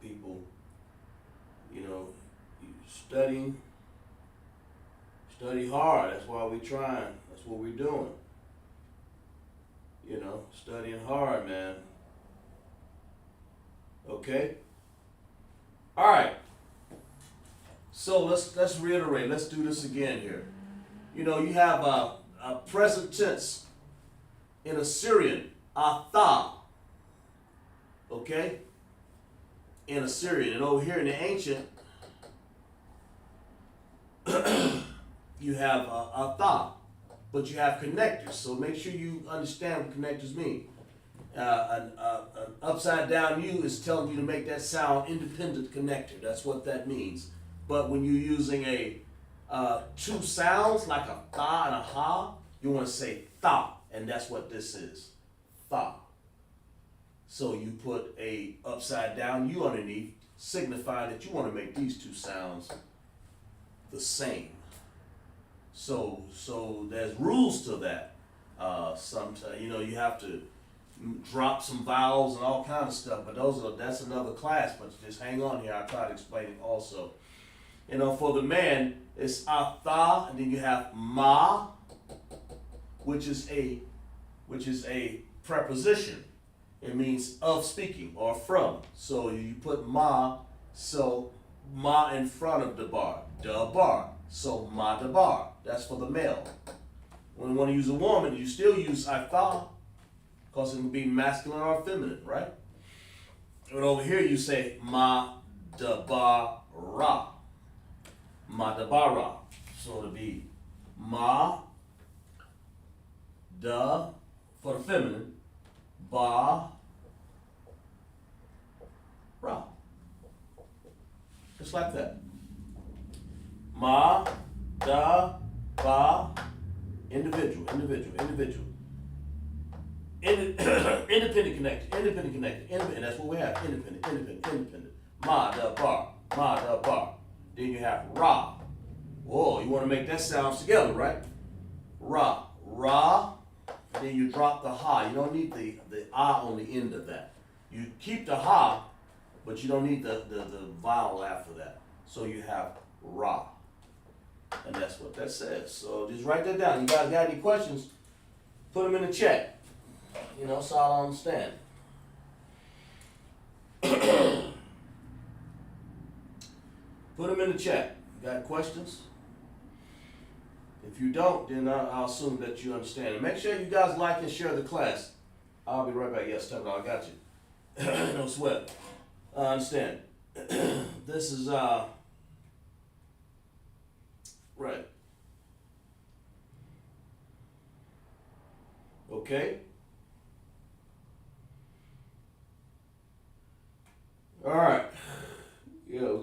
people, you know, Study hard. That's why we're trying. That's what we're doing. You know, studying hard, man. Okay? All right. So let's reiterate. Let's do this again here. You know, you have a present tense in Assyrian, atha. Okay? In Assyrian. And over here in the ancient, you have atha. But you have connectors. So make sure you understand what connectors mean. An upside down U is telling you to make that sound independent connector. That's what that means. But when you're using a two sounds like a tha and a ha, you want to say tha, and that's what this is, tha. So you put a upside down U underneath, signifying that you want to make these two sounds the same. So there's rules to that. Sometimes you have to drop some vowels and all kind of stuff, but that's another class. But just hang on here. I'll try to explain it also. For the man, it's atha, and then you have ma, which is a preposition. It means of speaking or from. So you put ma, so ma in front of the bar, da bar. So ma da bar. That's for the male. When you want to use a woman, you still use atha, because it would be masculine or feminine, right? But over here you say ma da ba ra. Madabara. So it'll be ma, da for the feminine, ba, ra. Just like that. Ma, da, ba, individual. Independent connected. And that's what we have. Independent. Ma, da, bar. Then you have ra. Whoa, you want to make that sounds together, right? Ra. Then you drop the ha. You don't need the ah on the end of that. You keep the ha, but you don't need the vowel after that. So you have ra. And that's what that says. So just write that down. You guys got any questions? Put them in the chat. So I'll understand. Put them in the chat. Got questions? If you don't, then I'll assume that you understand. And make sure you guys like and share the class. I'll be right back. Yes, I got you. No sweat. I understand. This is, right. Okay. All right. Yeah, we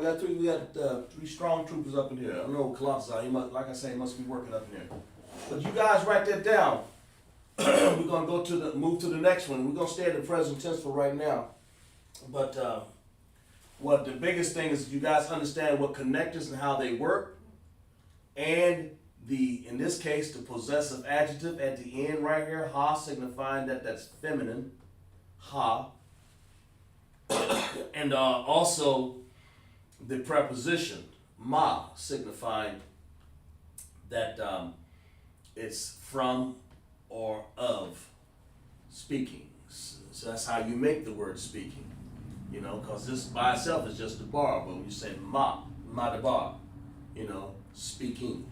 got three strong troopers up in here. I don't know Colossus. He must be working up in here. But you guys write that down. We're gonna move to the next one. We're gonna stay at the present tense for right now. But what the biggest thing is, you guys understand what connectors and how they work, and in this case, the possessive adjective at the end right here, ha, signifying that's feminine, ha. And also the preposition ma, signifying that it's from or of speaking. So that's how you make the word speaking, because this by itself is just a bar, but when you say ma da bar, speaking,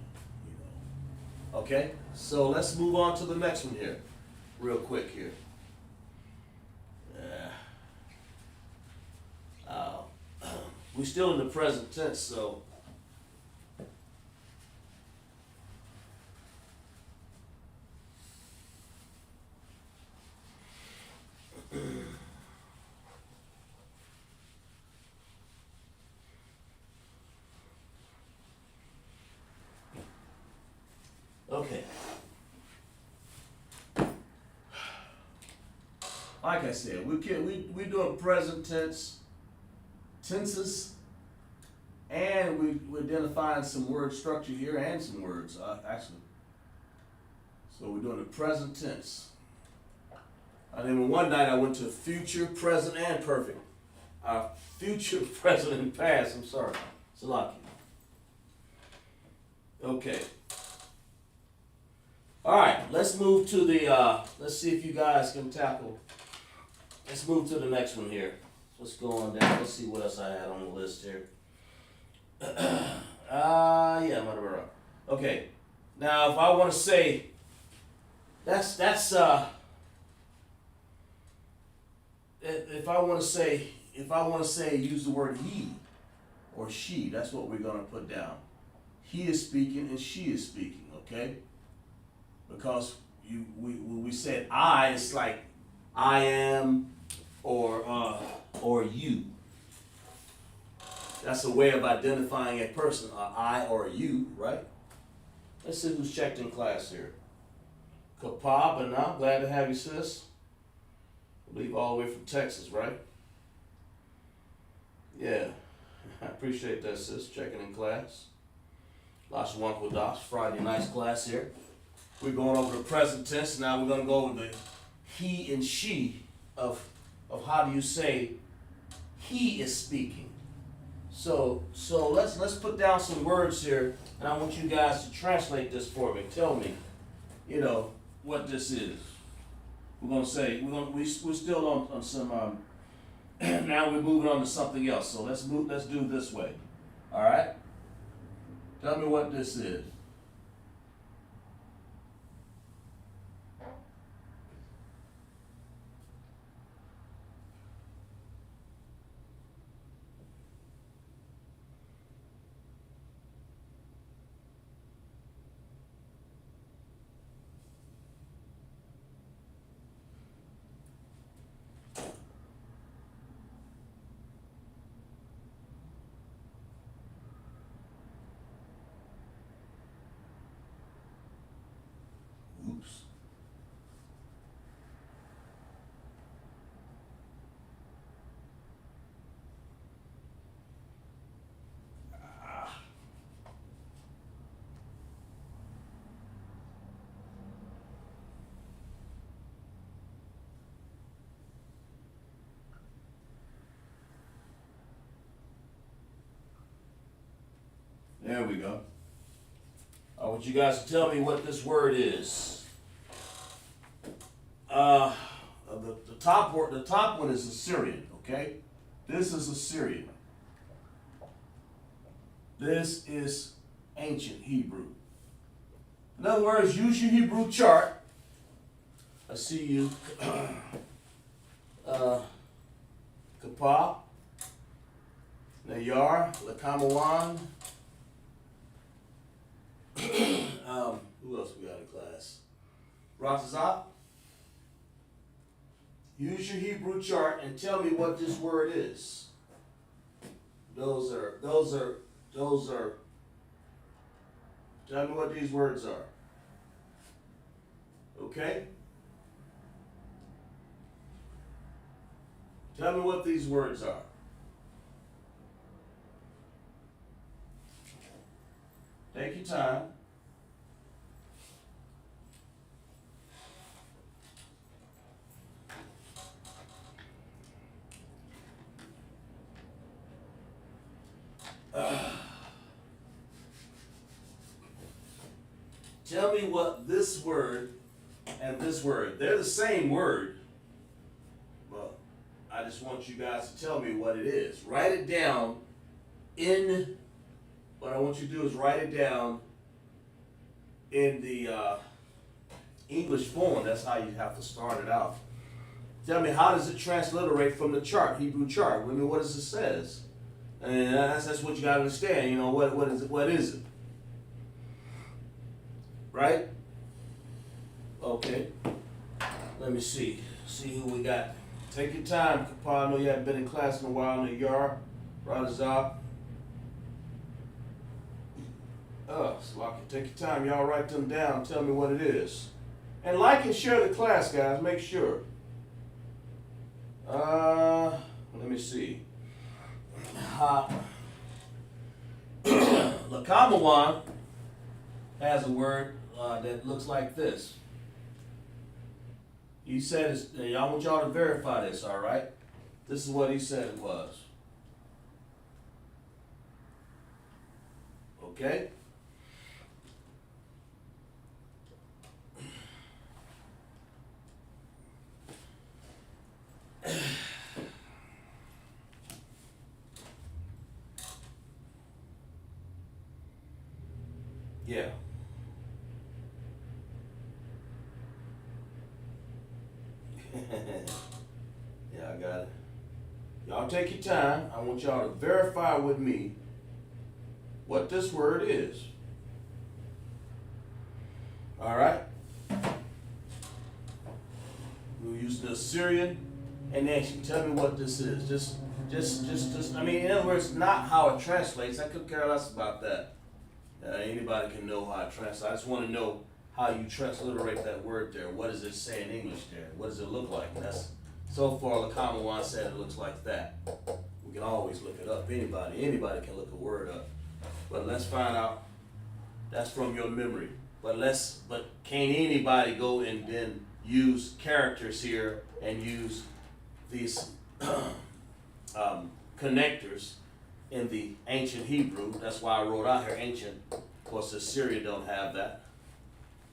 Okay, so let's move on to the next one here, real quick here. We're still in the present tense, so okay. Like I said, we're doing present tense, tenses, and we're identifying some word structure here and some words, actually. So we're doing the present tense. And then one night I went to future, present, and perfect. Future, present, and past. I'm sorry. It's lucky. Okay. All right, let's move to the, let's see if you guys can tackle. Let's move to the next one here. Let's go on down. Let's see what else I had on the list here. Yeah, whatever. Okay. Now, if I want to say, if I want to say, use the word he or she, that's what we're going to put down. He is speaking and she is speaking, okay? Because we said I, it's like I am or you. That's a way of identifying a person, I or you, right? Let's see who's checked in class here. Kapab, and I'm glad to have you, sis. I believe all the way from Texas, right? Yeah, I appreciate that, sis, checking in class. LASHAWAN QADASH, Friday night's class here. We're going over the present tense. Now we're going to go over the he and she of how do you say he is speaking. So let's put down some words here, and I want you guys to translate this for me. Tell me, what this is. We're gonna say we're still on some. Now we're moving on to something else. So let's do it this way. All right. Tell me what this is. Oops. There we go. I want you guys to tell me what this word is. The top one is Assyrian, okay? This is Assyrian. This is ancient Hebrew. In other words, use your Hebrew chart. I see you. Kapah, Nayar, Lakamawan. Who else we got in class? Ratazat. Use your Hebrew chart and tell me what this word is. Those are. Tell me what these words are. Okay? Tell me what these words are. Take your time. Tell me what this word and this word, they're the same word. Well, I just want you guys to tell me what it is. Write it down what I want you to do is write it down in the English form. That's how you have to start it out. Tell me, how does it transliterate from the chart, Hebrew chart? I mean, what does it says? And that's what you got to understand. What is it? What is it? Right? Okay. Let me see. See who we got. Take your time, Kapah. I know you haven't been in class in a while. Nayar, Radazah. Slocky. Take your time. Y'all write them down. Tell me what it is. And like and share the class, guys. Make sure. Let me see. Lakamawan has a word that looks like this. He said, I want y'all to verify this, all right? This is what he said it was. Okay? Yeah. Yeah, I got it. Y'all take your time. I want y'all to verify with me what this word is. All right? We'll use the Assyrian and ancient. Tell me what this is. Just. I mean, in other words, not how it translates. I could care less about that. Anybody can know how it translates. I just want to know how you transliterate that word there. What does it say in English there? What does it look like? That's so far. LASHAWAN said it looks like that. We can always look it up. Anybody can look a word up. But let's find out. That's from your memory. But can anybody go and then use characters here and use these connectors in the ancient Hebrew? That's why I wrote out here ancient. Of course, Assyria don't have that.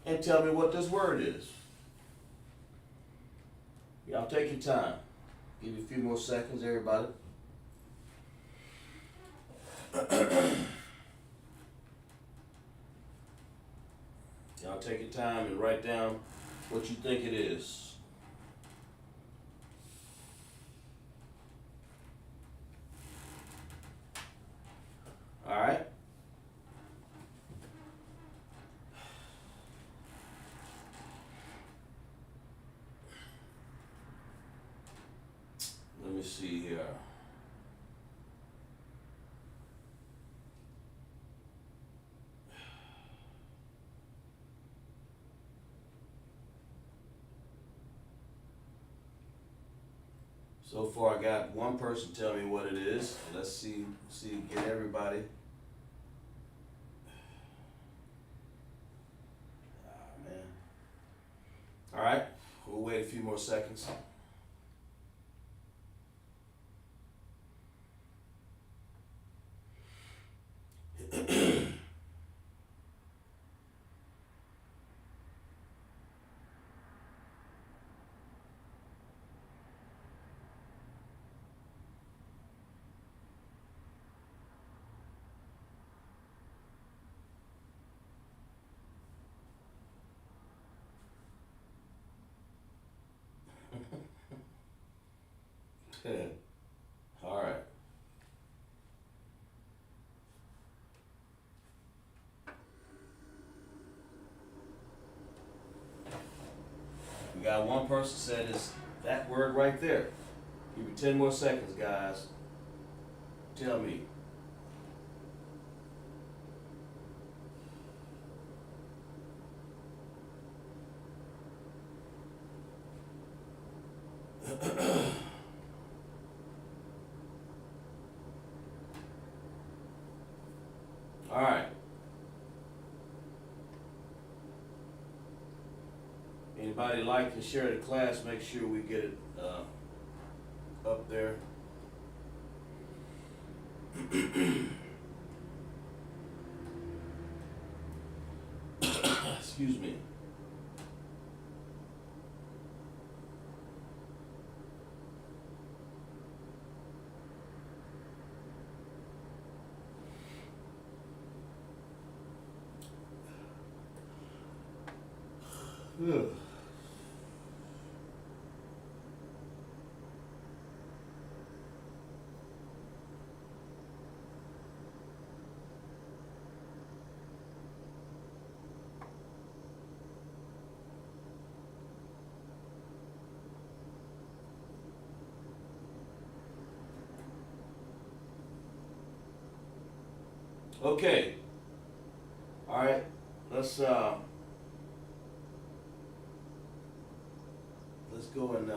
And tell me what this word is. Y'all take your time. Give you a few more seconds, everybody. Y'all take your time and write down what you think it is. All right. Let me see here. So far, I got one person tell me what it is. Let's see, get everybody. Oh, man. All right, we'll wait a few more seconds. All right. We got one person said it's that word right there. Give me 10 more seconds, guys. Tell me. All right. Anybody like to share the class? Make sure we get it up there. Excuse me. Okay. All right. Let's go and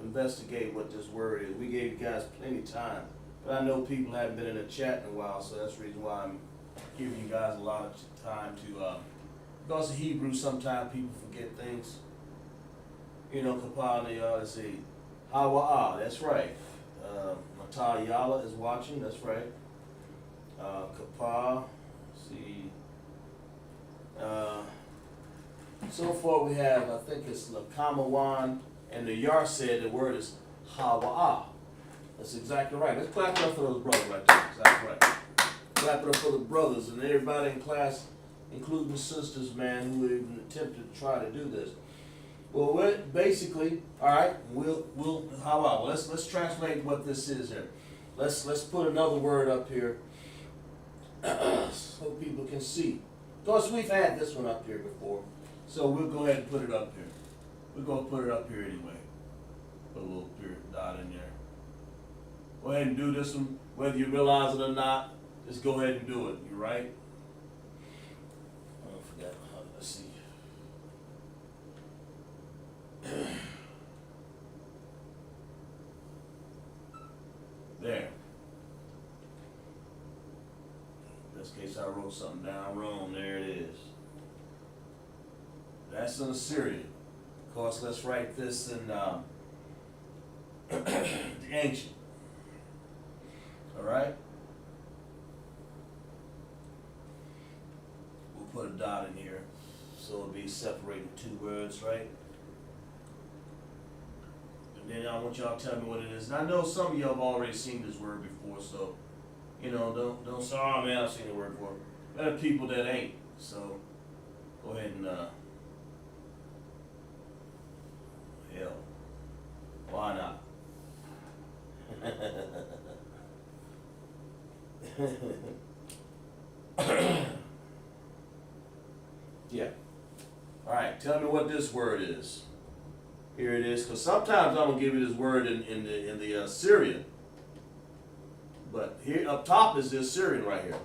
investigate what this word is. We gave you guys plenty of time, but I know people haven't been in the chat in a while, so that's the reason why I'm giving you guys a lot of time to. Because of Hebrew, sometimes people forget things. You know, Kapani, let's see, Hawa'ah, that's right. Natal Yala is watching, that's right. Kapah, see. So far we have, I think it's LASHAWAN, and the Yar said the word is Hawa'ah. That's exactly right. Let's clap it up for those brothers right there. Exactly right. Clap it up for the brothers and everybody in class. including the sisters, man, who even attempted to try to do this. Well, we're basically, all right. How about let's translate what this is here. Let's put another word up here so people can see. Of course, we've had this one up here before, so we'll go ahead and put it up here. We're gonna put it up here anyway. Put a little period dot in there. Go ahead and do this one, whether you realize it or not. Just go ahead and do it. You right? I forgot. Let's see. There. In this case, I wrote something down wrong. There it is. That's in Assyrian. Of course, let's write this in the ancient. All right. We'll put a dot in here, so it'll be separating two words, right? And then I want y'all to tell me what it is. And I know some of y'all have already seen this word before, so don't say, "Oh man, I've seen the word before." There are people that ain't, so go ahead and hell, why not? Yeah. All right. Tell me what this word is. Here it is. Because sometimes I'm gonna give you this word in the Syrian, but here up top is the Assyrian right here.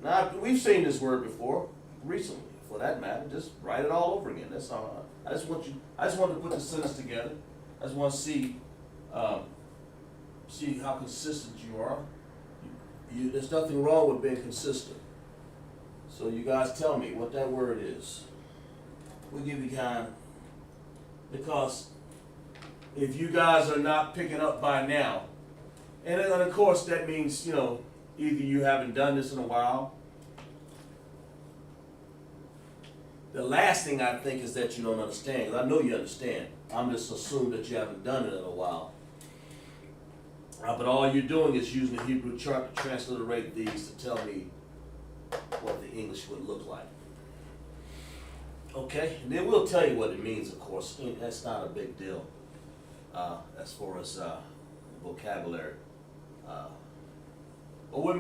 Now we've seen this word before recently, for that matter. Just write it all over again. That's all. I just want to put the sentence together. I just want to see how consistent you are. There's nothing wrong with being consistent. So you guys tell me what that word is. We'll give you kind, because if you guys are not picking up by now, and of course that means, either you haven't done this in a while. The last thing I think is that you don't understand, because I know you understand. I'm just assuming that you haven't done it in a while. But all you're doing is using the Hebrew chart to transliterate these to tell me what the English would look like. Okay, and then we'll tell you what it means, of course. That's not a big deal as far as vocabulary. But we're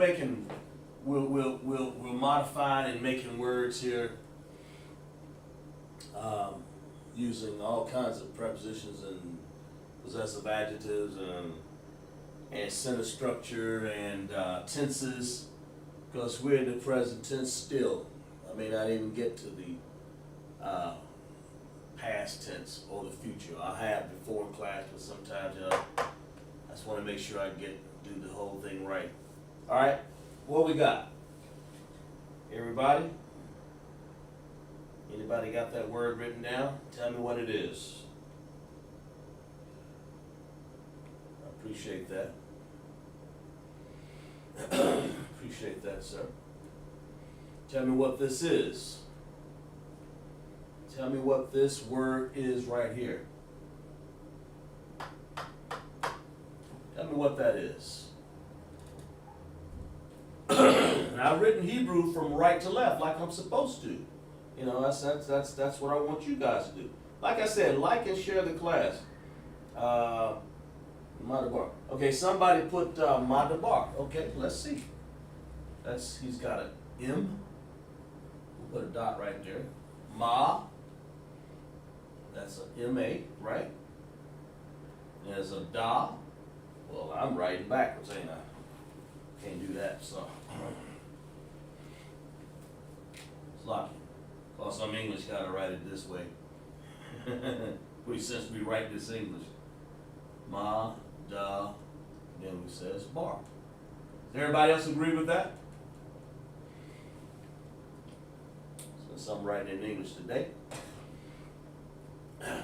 modifying and making words here using all kinds of prepositions and possessive adjectives and sentence structure and tenses, because we're in the present tense still. I may not even get to the past tense or the future. I have before in class, but sometimes I just want to make sure I do the whole thing right. All right, what we got? Everybody? Anybody got that word written down? Tell me what it is. I appreciate that. Appreciate that, sir. Tell me what this is. Tell me what this word is right here. Tell me what that is. And I've written Hebrew from right to left like I'm supposed to. That's what I want you guys to do. Like I said, like and share the class. Madabar. Okay, somebody put Madabar. Okay, let's see. He's got an M. We'll put a dot right there. Ma. That's an M-A, right? There's a da. Well, I'm writing backwards, ain't I? Can't do that, so. It's lucky. Because some English gotta write it this way. Since we write this English. Ma, da, then we says bar. Does everybody else agree with that? Since I'm writing in English today,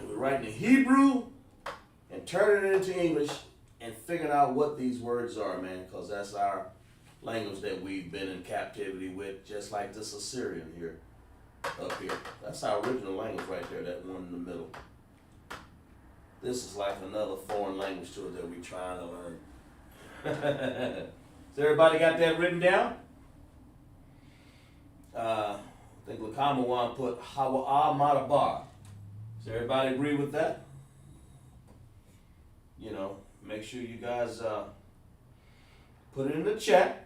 we're writing in Hebrew and turning it into English and figuring out what these words are, man, because that's our language that we've been in captivity with, just like this Assyrian here, up here. That's our original language right there, that one in the middle. This is like another foreign language to it that we're trying to learn. So everybody got that written down? I think LASHAWAN put Hawa'a Madabar. Does everybody agree with that? You know, make sure you guys put it in the chat.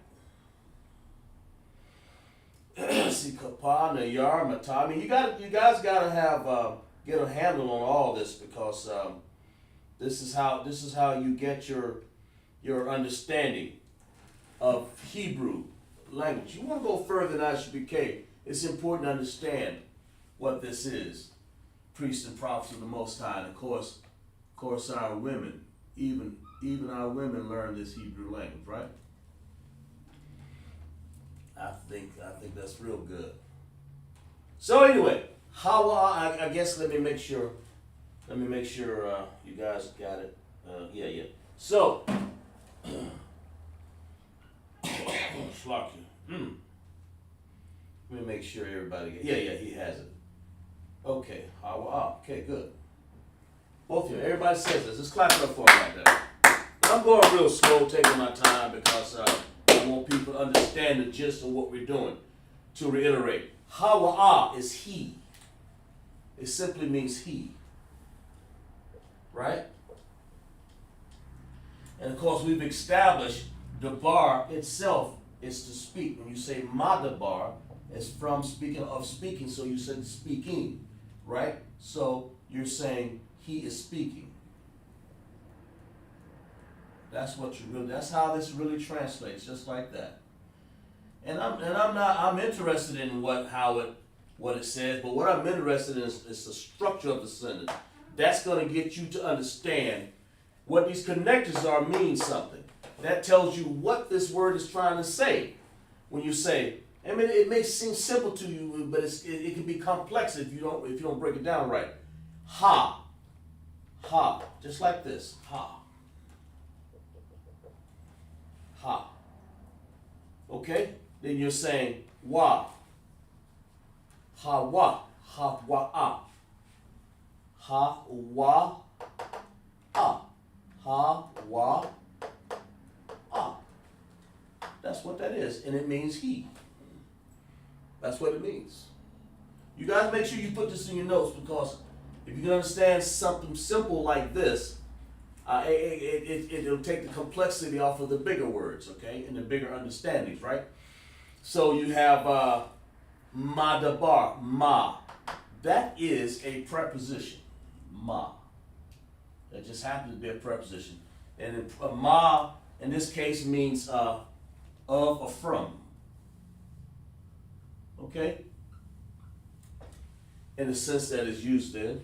See Kapa, Nayar, Matami. You guys gotta have get a handle on all this, because this is how you get your understanding of Hebrew language. You want to go further than ISUPK. It's important to understand what this is. Priests and prophets of the Most High, and of course our women, even our women learn this Hebrew language, right? I think that's real good. So anyway, Hawa, I guess let me make sure you guys got it. Yeah. So, Slocky. Let me make sure everybody gets it. Yeah, he has it. Okay, Hawa. Okay, good. Both of you, everybody says this. Let's clap it up for me like that. I'm going real slow, taking my time, because I want people to understand the gist of what we're doing. To reiterate, Hawa is he. It simply means he. Right? And of course, we've established the bar itself is to speak. When you say madabar, it's from speaking, so you said speaking, right? So you're saying he is speaking. That's how this really translates, just like that. And I'm interested in what it says, but what I'm interested in is the structure of the sentence. That's going to get you to understand what these connectors are means something. That tells you what this word is trying to say. When you say, I mean, it may seem simple to you, but it can be complex if you don't break it down right. Ha, just like this. Ha. Okay? Then you're saying wa. Ha-wa. Ha-wa-a. Ha-wa-a. Ha-wa-a. That's what that is. And it means he. That's what it means. You guys make sure you put this in your notes, because if you can understand something simple like this, it'll take the complexity off of the bigger words, okay, and the bigger understandings, right? So you have madabar, ma. That is a preposition, ma. That just happens to be a preposition. And ma, in this case, means of or from. Okay? In the sense that it's used in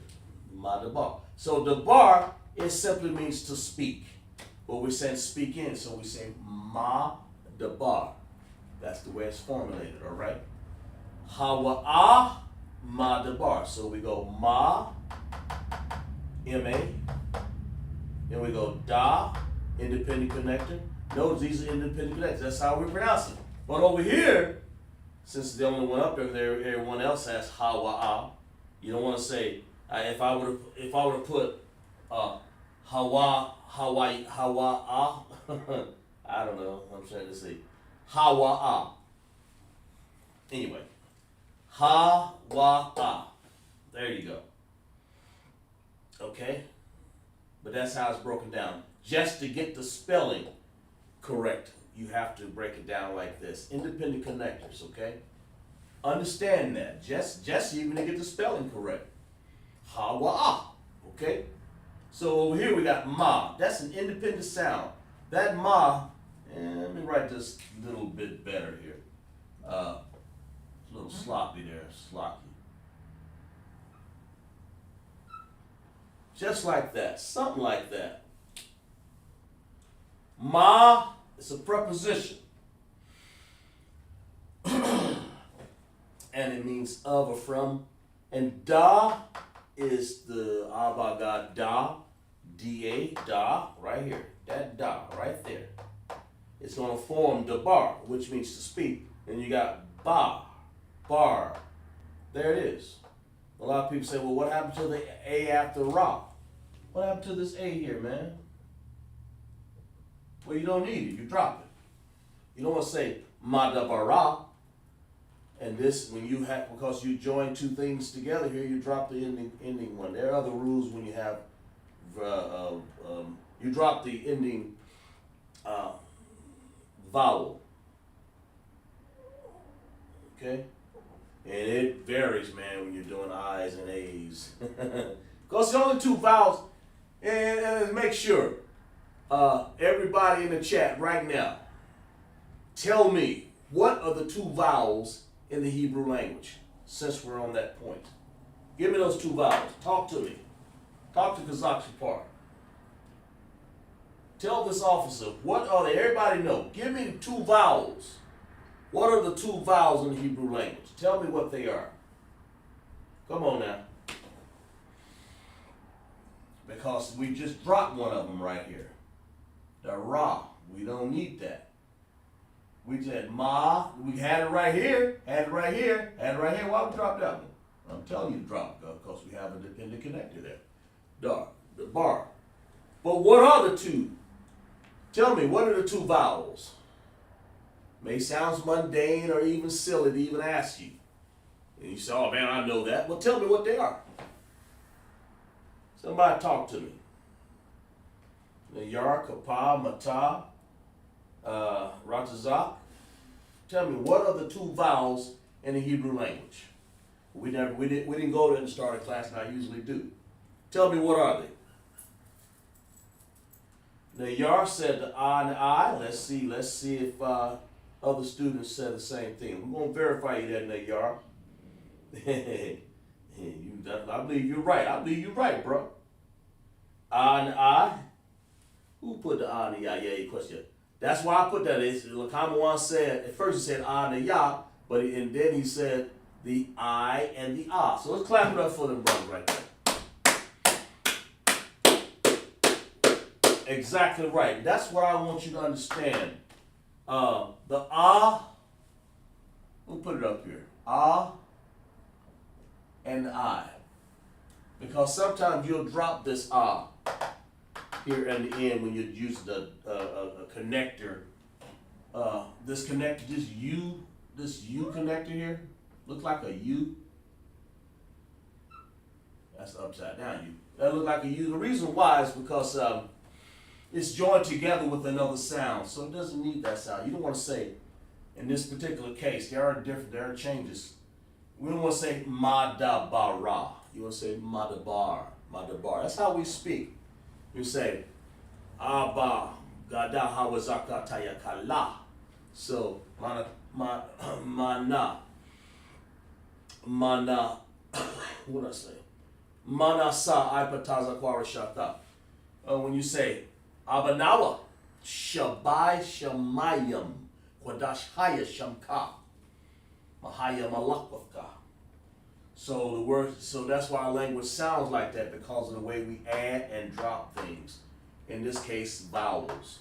madabar. So the bar, it simply means to speak. But we're saying speak in, so we say ma dabar. That's the way it's formulated, all right? Hawa'a ma dabar. So we go ma, M-A. Then we go da, independent connector. Notice these are independent connectors. That's how we pronounce it. But over here, since the only one up there, everyone else has Hawa'a. You don't want to say, if I were to put Hawa'a, I don't know, I'm trying to say, Hawa'a. Anyway, Hawa'a. There you go. Okay? But that's how it's broken down. Just to get the spelling correct, you have to break it down like this. Independent connectors, okay? Understand that. Just even to get the spelling correct. Hawa'a, okay? So over here we got ma. That's an independent sound. That ma, and let me write this a little bit better here. A little sloppy there, sloppy. Just like that, something like that. Ma is a preposition. And it means of or from. And da is the abaga da, D-A, da, right here. That da, right there. It's going to form the bar, which means to speak. And you got ba, bar. There it is. A lot of people say, well, what happened to the A after ra? What happened to this A here, man? Well, you don't need it. You drop it. You don't want to say madabara. And this, when you have, because you join two things together here, you drop the ending one. There are other rules when you have, you drop the ending vowel. Okay? And it varies, man, when you're doing I's and A's. Because the only two vowels, and make sure, everybody in the chat right now, tell me, what are the two vowels in the Hebrew language, since we're on that point? Give me those two vowels. Talk to me. Talk to Kazakh Shapar. Tell this officer, what are they? Everybody know. Give me the two vowels. What are the two vowels in the Hebrew language? Tell me what they are. Come on now. Because we just dropped one of them right here. The Ra. We don't need that. We said Ma. We had it right here. Had it right here. Had it right here. Why we drop that one? I'm telling you to drop because we have a dependent connector there. The bar. But what are the two? Tell me, what are the two vowels? May sound mundane or even silly to even ask you. And you say, oh man, I know that. Well, tell me what they are. Somebody talk to me. Nayar, Kapah, Matah, Ratazak. Tell me, what are the two vowels in the Hebrew language? We didn't go to the start of class, and I usually do. Tell me, what are they? Nayar said the I and the I. Let's see if other students said the same thing. We're gonna verify you there, Nayar. I believe you're right. I believe you're right, bro. I and the I. Who put the I and the I? Yeah, you question. That's why I put that. Lakamawan said, at first he said I and the Ya, and then he said the I and the Ah. So let's clap it up for them brothers right there. Exactly right. That's what I want you to understand. The Ah, we'll put it up here. Ah and the I. Because sometimes you'll drop this Ah here at the end when you're using a connector. This connector, this U connector here, looks like a U. That's upside down U. That looks like a U. The reason why is because it's joined together with another sound, so it doesn't need that sound. You don't want to say, in this particular case, there are changes. We don't want to say madabara. You want to say madabar. That's how we speak. You say, Abba, Gada Hawazakatayakala. So, mana, what did I say? Manasa Ipataza Kwarashata. When you say, Abanawa, Shabai Shamayam, QADASH Haya Shamka, Mahaya Malakwaka. So that's why our language sounds like that, because of the way we add and drop things. In this case, vowels.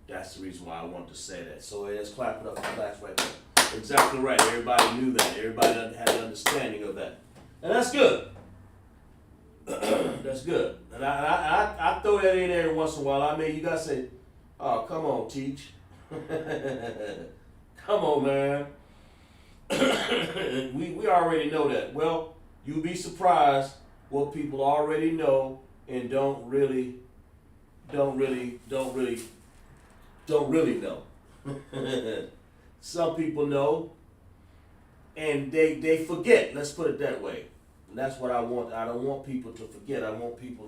That's the reason why I want to say that. So let's clap it up for class right there. Exactly right. Everybody knew that. Everybody had an understanding of that. And that's good. That's good. And I throw that in every once in a while. I mean, you guys say, oh, come on, teach. Come on, man. we already know that. Well, you'll be surprised what people already know and don't really know. Some people know and they forget. Let's put it that way. And that's what I want. I don't want people to forget. I want people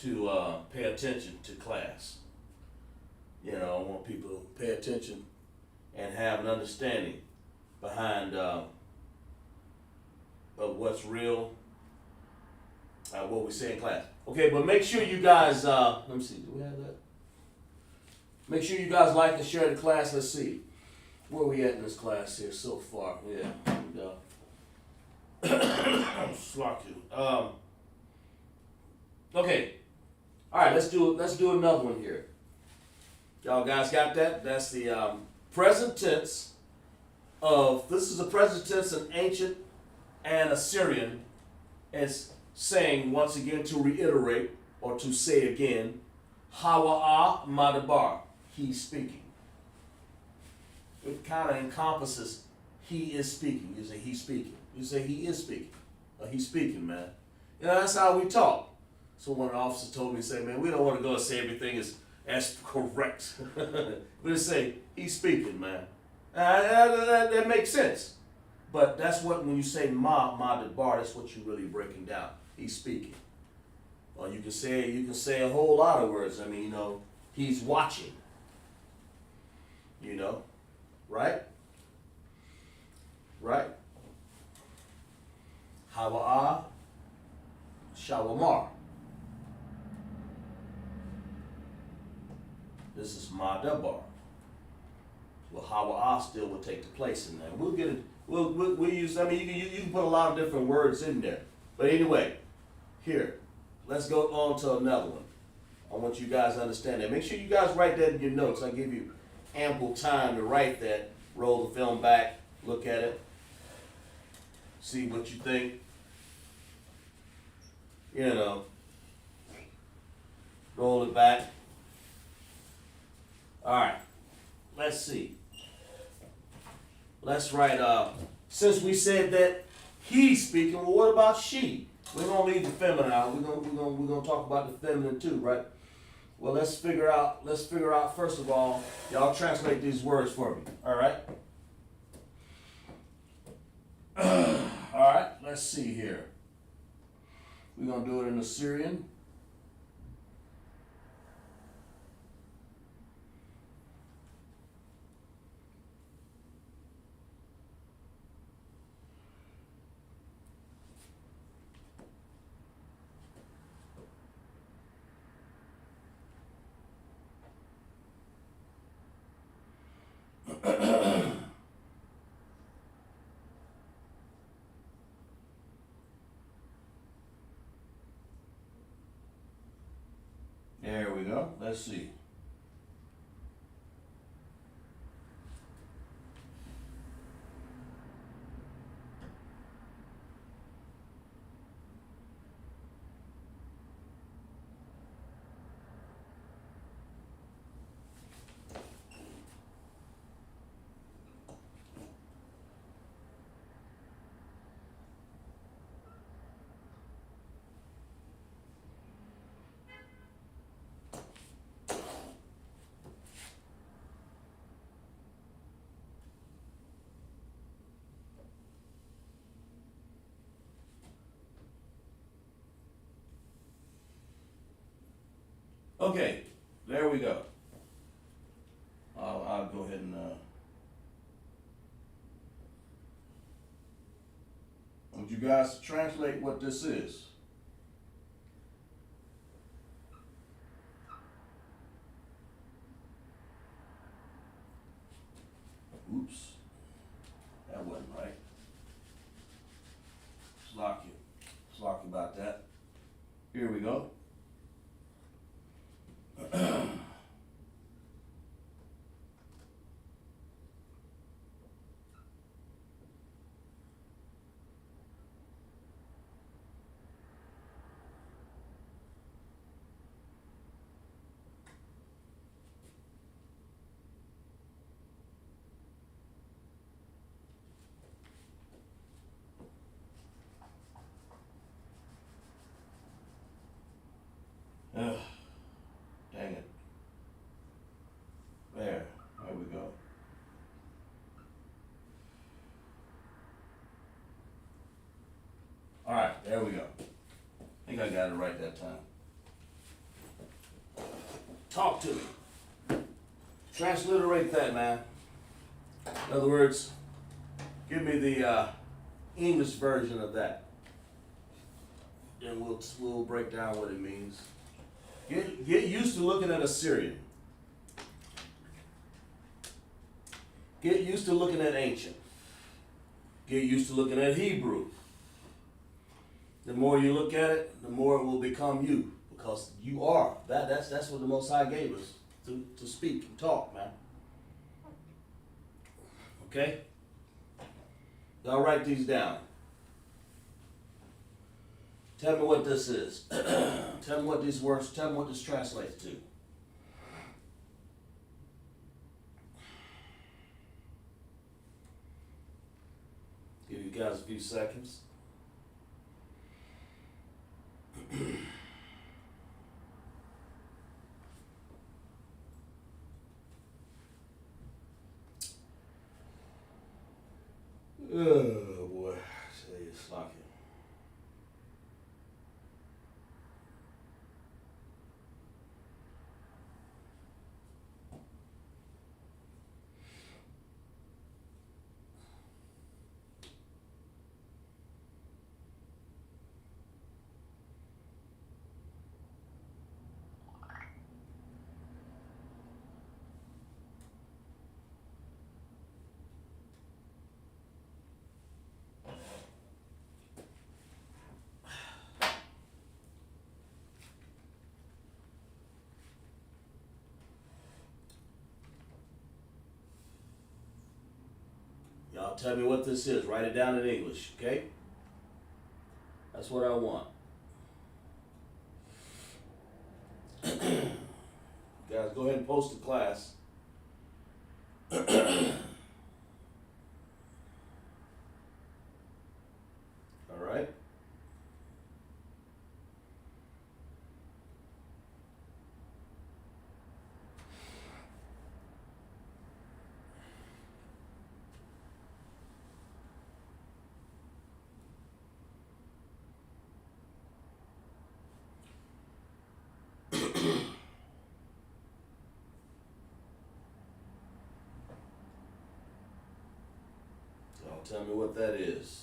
to pay attention to class. You know, I want people to pay attention and have an understanding behind of what's real, what we say in class. Okay, but make sure you guys, let me see, do we have that? Make sure you guys like and share the class. Let's see. Where are we at in this class here so far? Yeah, here we go. Slack you. Okay. All right, let's do another one here. Y'all guys got that? That's the present tense of, this is the present tense in ancient and Assyrian. It's saying, once again, to reiterate or to say again, Hawa'a Madabar, he's speaking. It kind of encompasses he is speaking. You say he's speaking. You say he is speaking. He's speaking, man. You know, that's how we talk. So one of the officers told me, say, man, we don't want to go and say everything is as correct. We just say, he's speaking, man. That makes sense. But that's what, when you say ma de bar, that's what you're really breaking down. He's speaking. Or you can say a whole lot of words. I mean, you know, he's watching. You know, right? Right? Hawa'a, shawamar. This is ma de bar. Well, hawa'a still will take the place in there. We'll get it. We'll use. I mean, you can put a lot of different words in there. But anyway, here, let's go on to another one. I want you guys to understand that. Make sure you guys write that in your notes. I give you ample time to write that. Roll the film back, look at it, see what you think. You know, roll it back. All right, let's see. Let's write, since we said that he's speaking, well, what about she? We're gonna leave the feminine out. We're gonna talk about the feminine too, right? Well, let's figure out first of all, y'all translate these words for me. All right? All right, let's see here. We're gonna do it in Assyrian. There we go. Let's see. Okay, there we go. I'll go ahead and I want you guys to translate what this is. Oops, that wasn't right. Slocky about that. Here we go. Dang it. There we go. All right, there we go. I think I got it right that time. Talk to me. Transliterate that, man. In other words, give me the English version of that. Then we'll break down what it means. Get used to looking at Assyrian. Get used to looking at ancient. Get used to looking at Hebrew. The more you look at it, the more it will become you, because you are. That's what the Most High gave us to speak and talk, man. Okay? Y'all write these down. Tell me what this is. Tell me what these words, tell me what this translates to. guys a few seconds. Oh boy, I tell you, it's like it. Y'all tell me what this is. Write it down in English, okay? That's what I want. Guys, go ahead and post the class. All right. Y'all tell me what that is.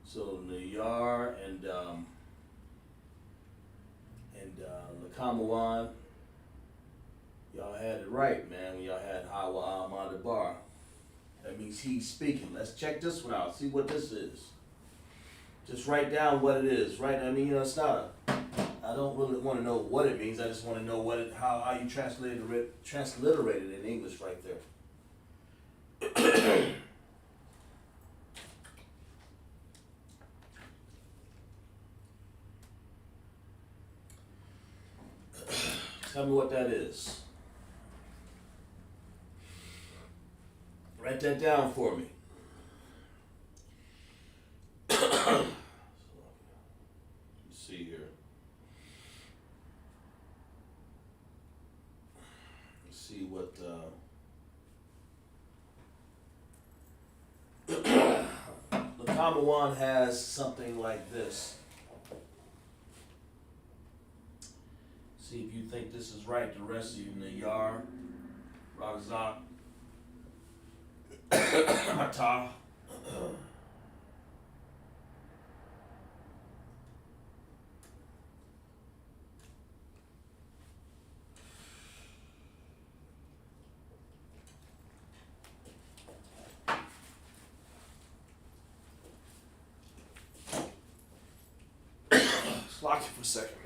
So Nayar and LASHAWAN, y'all had it right, man. When y'all had Hawa Ahmad Bar, that means he's speaking. Let's check this one out. See what this is. Just write down what it is, right? I mean, it's not. I don't really want to know what it means. I just want to know how you transliterated it in English, right there. Tell me what that is. Write that down for me. Let's see here. Let's see what LASHAWAN has something like this. See if you think this is right. The rest of you, Nayar, Razak, Atah. Just lock it for a second.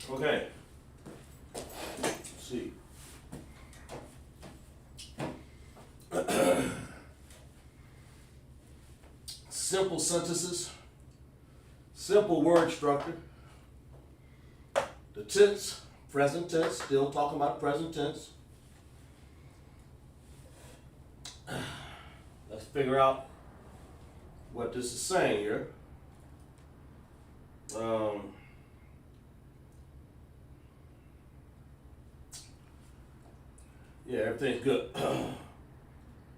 Okay. Let's see. Simple sentences. Simple word structure. The tense, present tense, still talking about present tense. Let's figure out what this is saying here. Yeah, everything's good.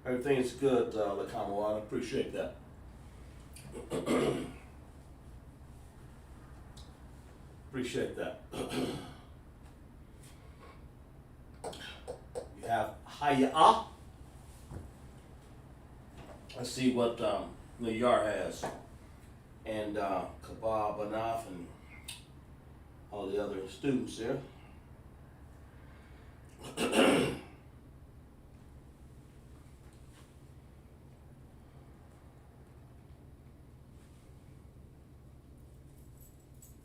Everything's good, LaCamawan. I appreciate that. Appreciate that. You have Hayya. Let's see what Nayar has. And Kabab, Banaf, and all the other students there.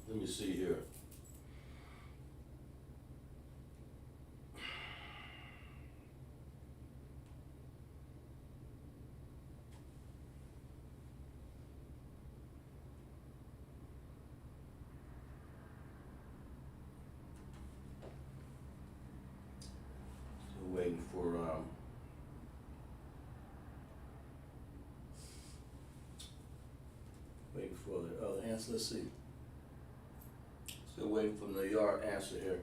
Let me see here. Still waiting for the other answer. Let's see. Still waiting for the Nayar answer here.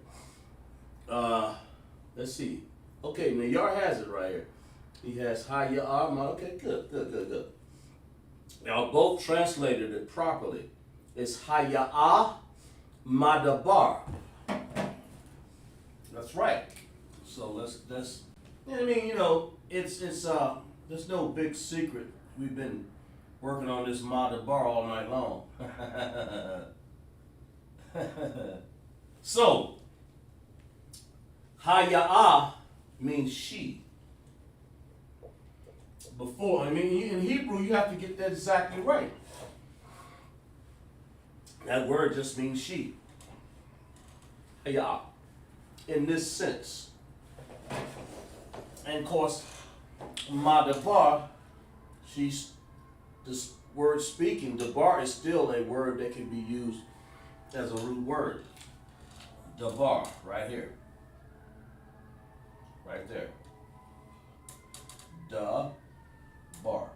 Let's see. Okay, Nayar has it right here. He has Hayya. Okay, good. Y'all both translated it properly. It's Hayya Madabar. That's right. So let's. I mean, it's there's no big secret. We've been working on this Madabar all night long. So, Hayya means she. Before, in Hebrew, you have to get that exactly right. That word just means she. Hayya. In this sense. And of course, Madabar, she's this word speaking. Dabar is still a word that can be used as a root word. Dabar, right here. Right there. Dabar.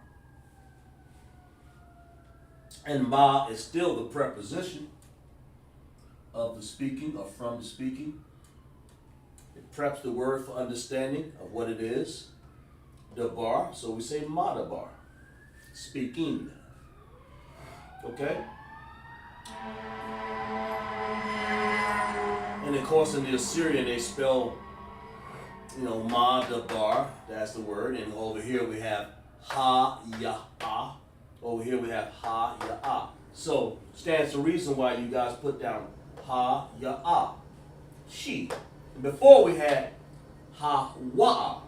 And ma is still the preposition of the speaking or from the speaking. It preps the word for understanding of what it is. Dabar, so we say madabar. Speaking. Okay? And of course, in the Assyrian, they spell, Madabar, that's the word. And over here we have Ha-Ya-Ah. Over here we have Ha-Ya-Ah. So, stands to reason why you guys put down Ha-Ya-Ah. She. And before we had Ha-Wa-Ah.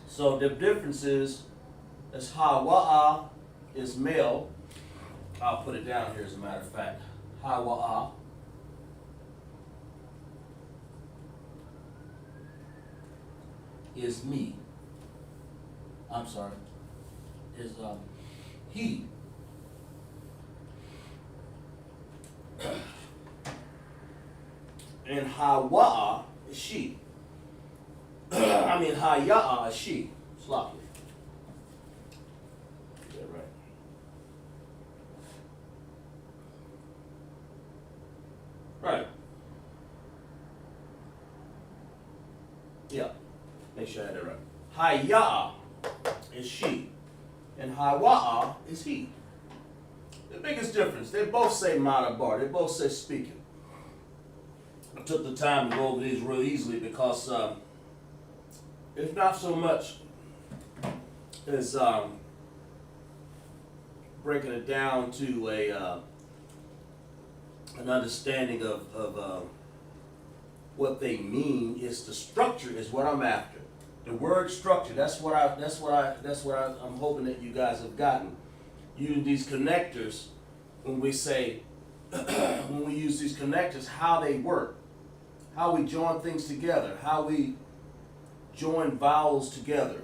So the difference is Ha-Wa-Ah is male. I'll put it down here as a matter of fact. Ha-Wa-Ah. Is me. I'm sorry. Is he. And Hawa is she. Hayya is she. Sloppily. Get that right. Right. Yeah. Make sure I had that right. Hayya is she. And Hawa is he. The biggest difference, they both say madabar, they both say speaking. I took the time to go over these real easily because it's not so much as breaking it down to an understanding of what they mean. It's the structure is what I'm after. The word structure. That's what I'm hoping that you guys have gotten. Using these connectors, when we say, when we use these connectors, how they work, how we join things together, how we join vowels together.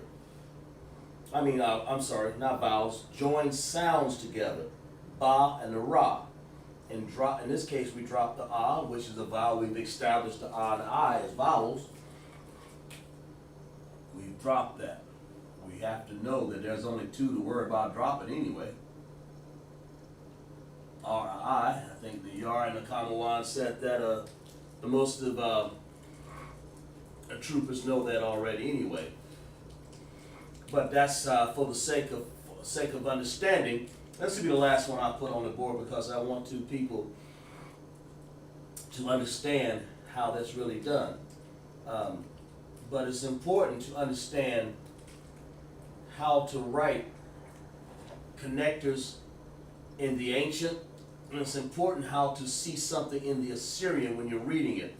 I'm sorry, not vowels. Join sounds together. Ba and the ra. and drop. In this case, we drop the ah, which is a vowel. We've established the ah and the I as vowels. We've dropped that. We have to know that there's only two to worry about dropping anyway. R I. I think the Yar and the Kamawan said that the most of the troopers know that already anyway. But that's for the sake of understanding. This will be the last one I put on the board because I want people to understand how that's really done. But it's important to understand how to write connectors in the ancient, and it's important how to see something in the Assyrian when you're reading it.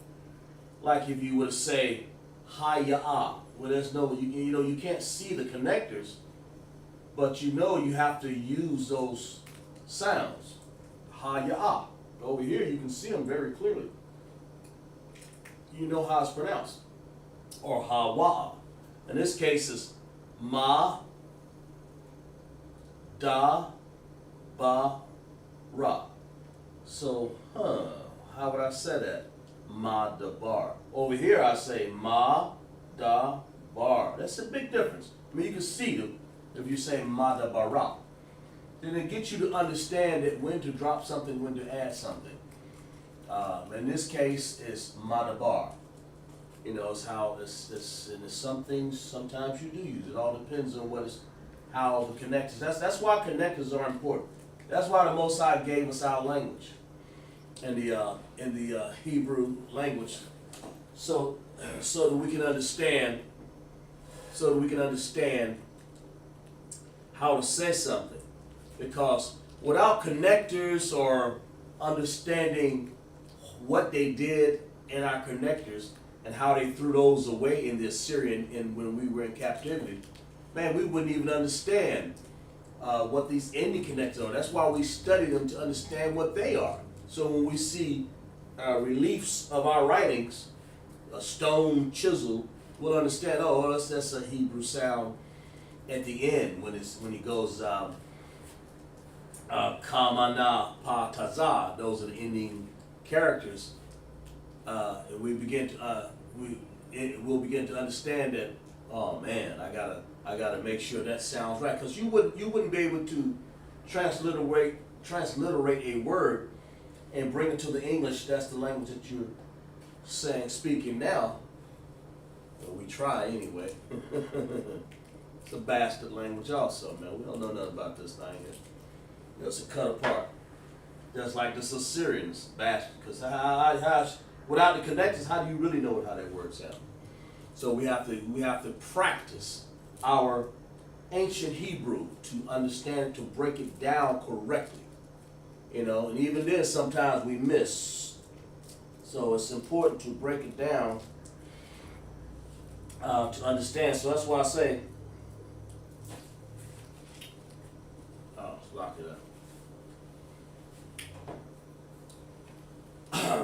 Like if you were to say ha-ya-ah, well, there's no, you can't see the connectors, but you have to use those sounds. Ha-ya-ah. Over here you can see them very clearly. You know how it's pronounced. Or ha-wa. In this case it's ma, da, ba, ra. So, how would I say that? Ma, da, bar. Over here I say ma, da, bar. That's a big difference. I mean, you can see them if you say ma, da, bar, ra. Then it gets you to understand that when to drop something, when to add something. In this case, it's ma, da, bar. It's how and it's some things sometimes you do use. It all depends on how the connectors. That's why connectors are important. That's why the Most High gave us our language, in the Hebrew language, so that we can understand, how to say something. Because without connectors or understanding what they did in our connectors and how they threw those away in the Assyrian and when we were in captivity, man, we wouldn't even understand what these ending connectors are. That's why we study them, to understand what they are. So when we see reliefs of our writings, a stone chisel, we'll understand, oh, that's a Hebrew sound at the end when he goes kamana pa taza. Those are the ending characters. And we begin to we'll begin to understand that, oh man, I gotta make sure that sounds right, because you wouldn't be able to transliterate a word and bring it to the English. That's the language that you're speaking now. Well, we try anyway. It's a bastard language also, man. We don't know nothing about this thing. It's a cut apart. Just like this Assyrians, bastard. Because without the connectors, how do you really know how that word sounds? So we have to practice our ancient Hebrew to understand, to break it down correctly. And even then sometimes we miss. So it's important to break it down to understand. So that's why I say, let's lock it up.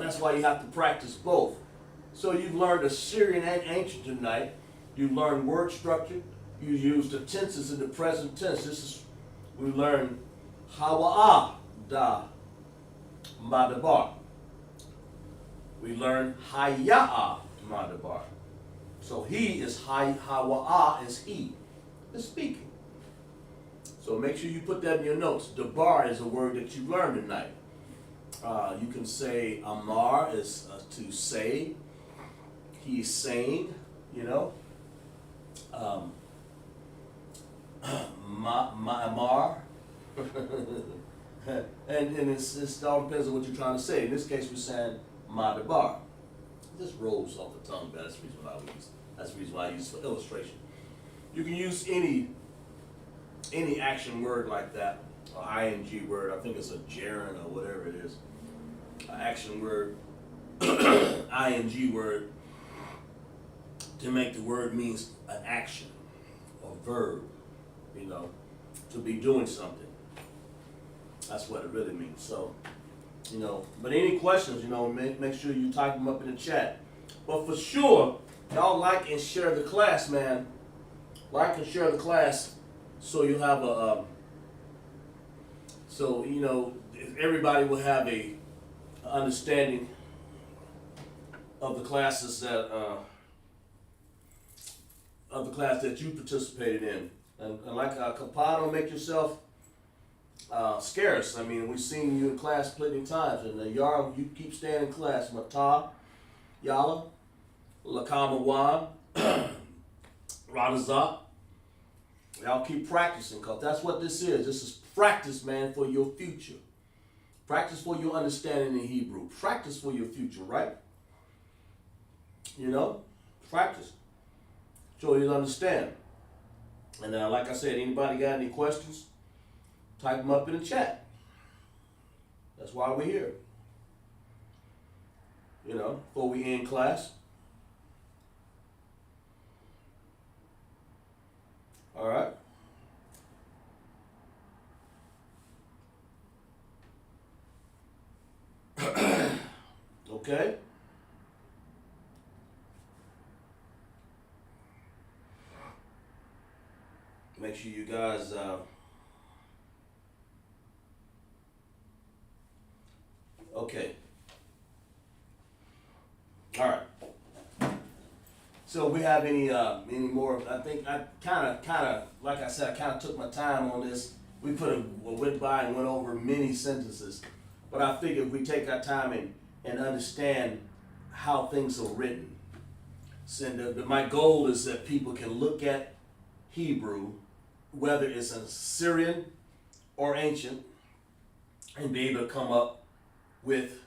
That's why you have to practice both. So you've learned Assyrian and ancient tonight. You've learned word structure. You use the tenses in the present tense. We learned hawa'a da madabar. We learned haya'a madabar. So he is hawa'a is he is speaking. So make sure you put that in your notes. Dabar is a word that you learned tonight. You can say amar is to say. He's saying, Ma'amar. and it all depends on what you're trying to say. In this case, we're saying Ma'dabar. It just rolls off the tongue, but that's the reason why I use it for illustration. You can use any action word like that, or ing word. I think it's a gerund or whatever it is. An action word, ing word, to make the word means an action or verb, to be doing something. That's what it really means. So, but any questions, make sure you type them up in the chat. But for sure, y'all like and share the class, man. Like and share the class so you'll have everybody will have a understanding of the classes that of the class that you participated in, and like Kappa, don't make yourself scarce. I mean, we've seen you in class plenty of times, and Yara, you keep staying in class. Mata, Yala, Lakamawan, Radazak. Y'all keep practicing, because that's what this is. This is practice, man, for your future. Practice for your understanding in Hebrew. Practice for your future, right? You know, practice. So you'll understand. And like I said, anybody got any questions, type them up in the chat. That's why we're here. You know, before we end class. All right. Okay. Make sure you guys okay. All right. So we have any more? I think I kind of like I said, I kind of took my time on this. We went by and went over many sentences, but I figured if we take our time and understand how things are written. So my goal is that people can look at Hebrew, whether it's an Syrian or ancient, and be able to come up with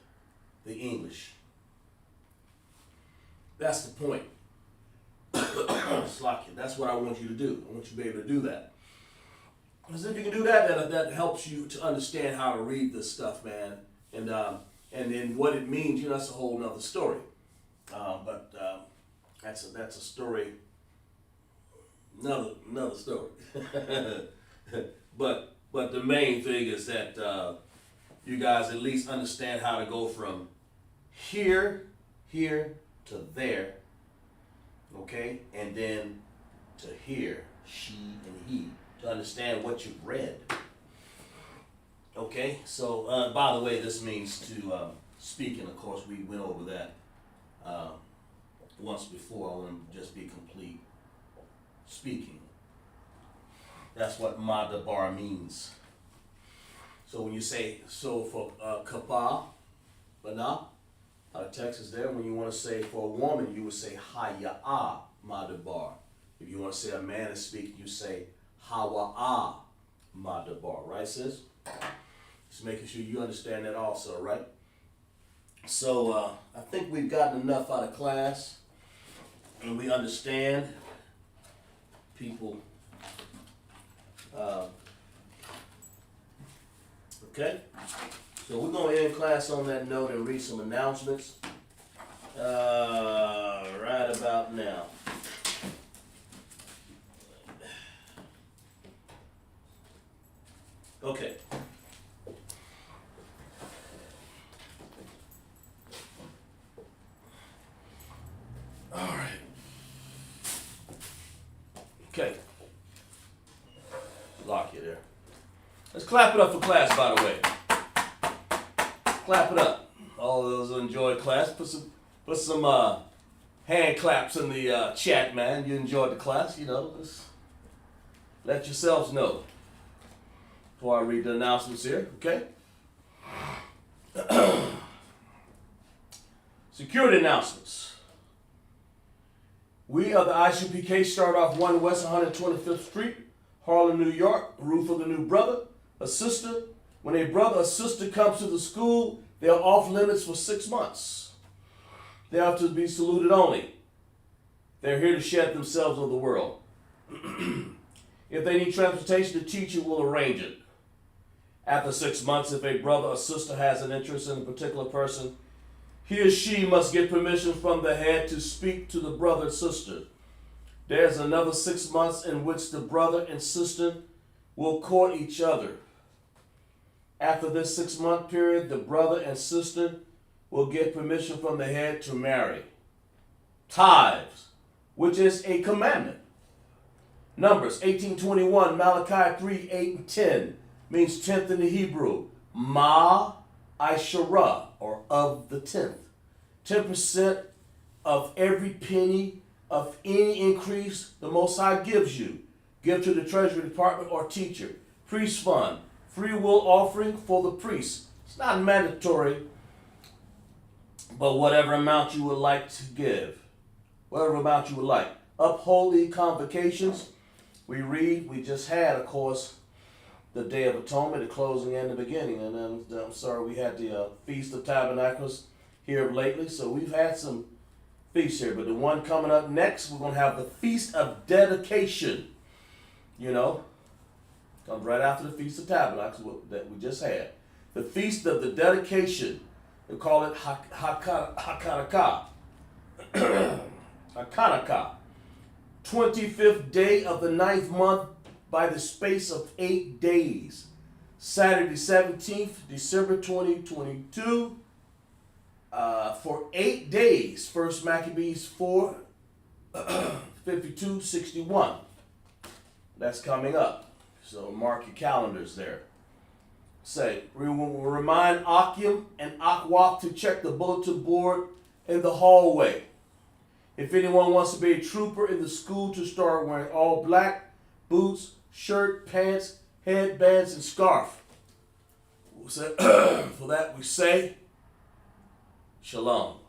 the English. That's the point. That's what I want you to do. I want you to be able to do that. Because if you can do that, that helps you to understand how to read this stuff, man. And then what it means, you know, that's a whole nother story. But that's a story. Another story. but the main thing is that you guys at least understand how to go from here to there, okay, and then to here, she and he, to understand what you've read. Okay, so by the way, this means to speaking. Of course, we went over that once before. I want to just be complete. Speaking. That's what madabar means. So when you say, so for kappa, bana, text is there. When you want to say for a woman, you would say haya'a madabar. If you want to say a man is speaking, you say hawa'a madabar. Right, sis? Just making sure you understand that also, right? So I think we've gotten enough out of class, and we understand people. Okay, so we're going to end class on that note and read some announcements right about now. Okay. All right. Okay. Lock you there. Let's clap it up for class, by the way. Clap it up. All those who enjoyed class, put some hand claps in the chat, man. You enjoyed the class, you know. Just let yourselves know. Before I read the announcements here, okay? Security announcements. We of the ISUPK start off 1 West 125th Street, Harlem, New York, roof of the new brother, a sister. When a brother or sister comes to the school, they are off limits for 6 months. They are to be saluted only. They're here to shed themselves on the world. If they need transportation, the teacher will arrange it. After 6 months, if a brother or sister has an interest in a particular person, he or she must get permission from the head to speak to the brother or sister. There's another 6 months in which the brother and sister will court each other. After this 6 month period, the brother and sister will get permission from the head to marry. Tithes, which is a commandment. Numbers 18:21, Malachi 3:8 and 10 means tenth in the Hebrew. Ma Ishara, or of the tenth. 10% of every penny of any increase the Most High gives you. Give to the Treasury Department or teacher. Priest fund. Free will offering for the priest. It's not mandatory, but whatever amount you would like to give. Whatever amount you would like. Upholy convocations. We just had, of course, the Day of Atonement, the closing and the beginning. And then, I'm sorry, we had the Feast of Tabernacles here lately. So we've had some feasts here. But the one coming up next, we're going to have the Feast of Dedication. You know, comes right after the Feast of Tabernacles that we just had. The Feast of the Dedication. They call it Hakanaka. Hakanaka. 25th day of the 9th month by the space of 8 days. Saturday 17th, December 2022. For 8 days. First Maccabees 4, 52-61. That's coming up. So mark your calendars there. We will remind Akim and Akwak to check the bulletin board in the hallway. If anyone wants to be a trooper in the school, to start wearing all black, boots, shirt, pants, headbands, and scarf. For that we say, Shalom.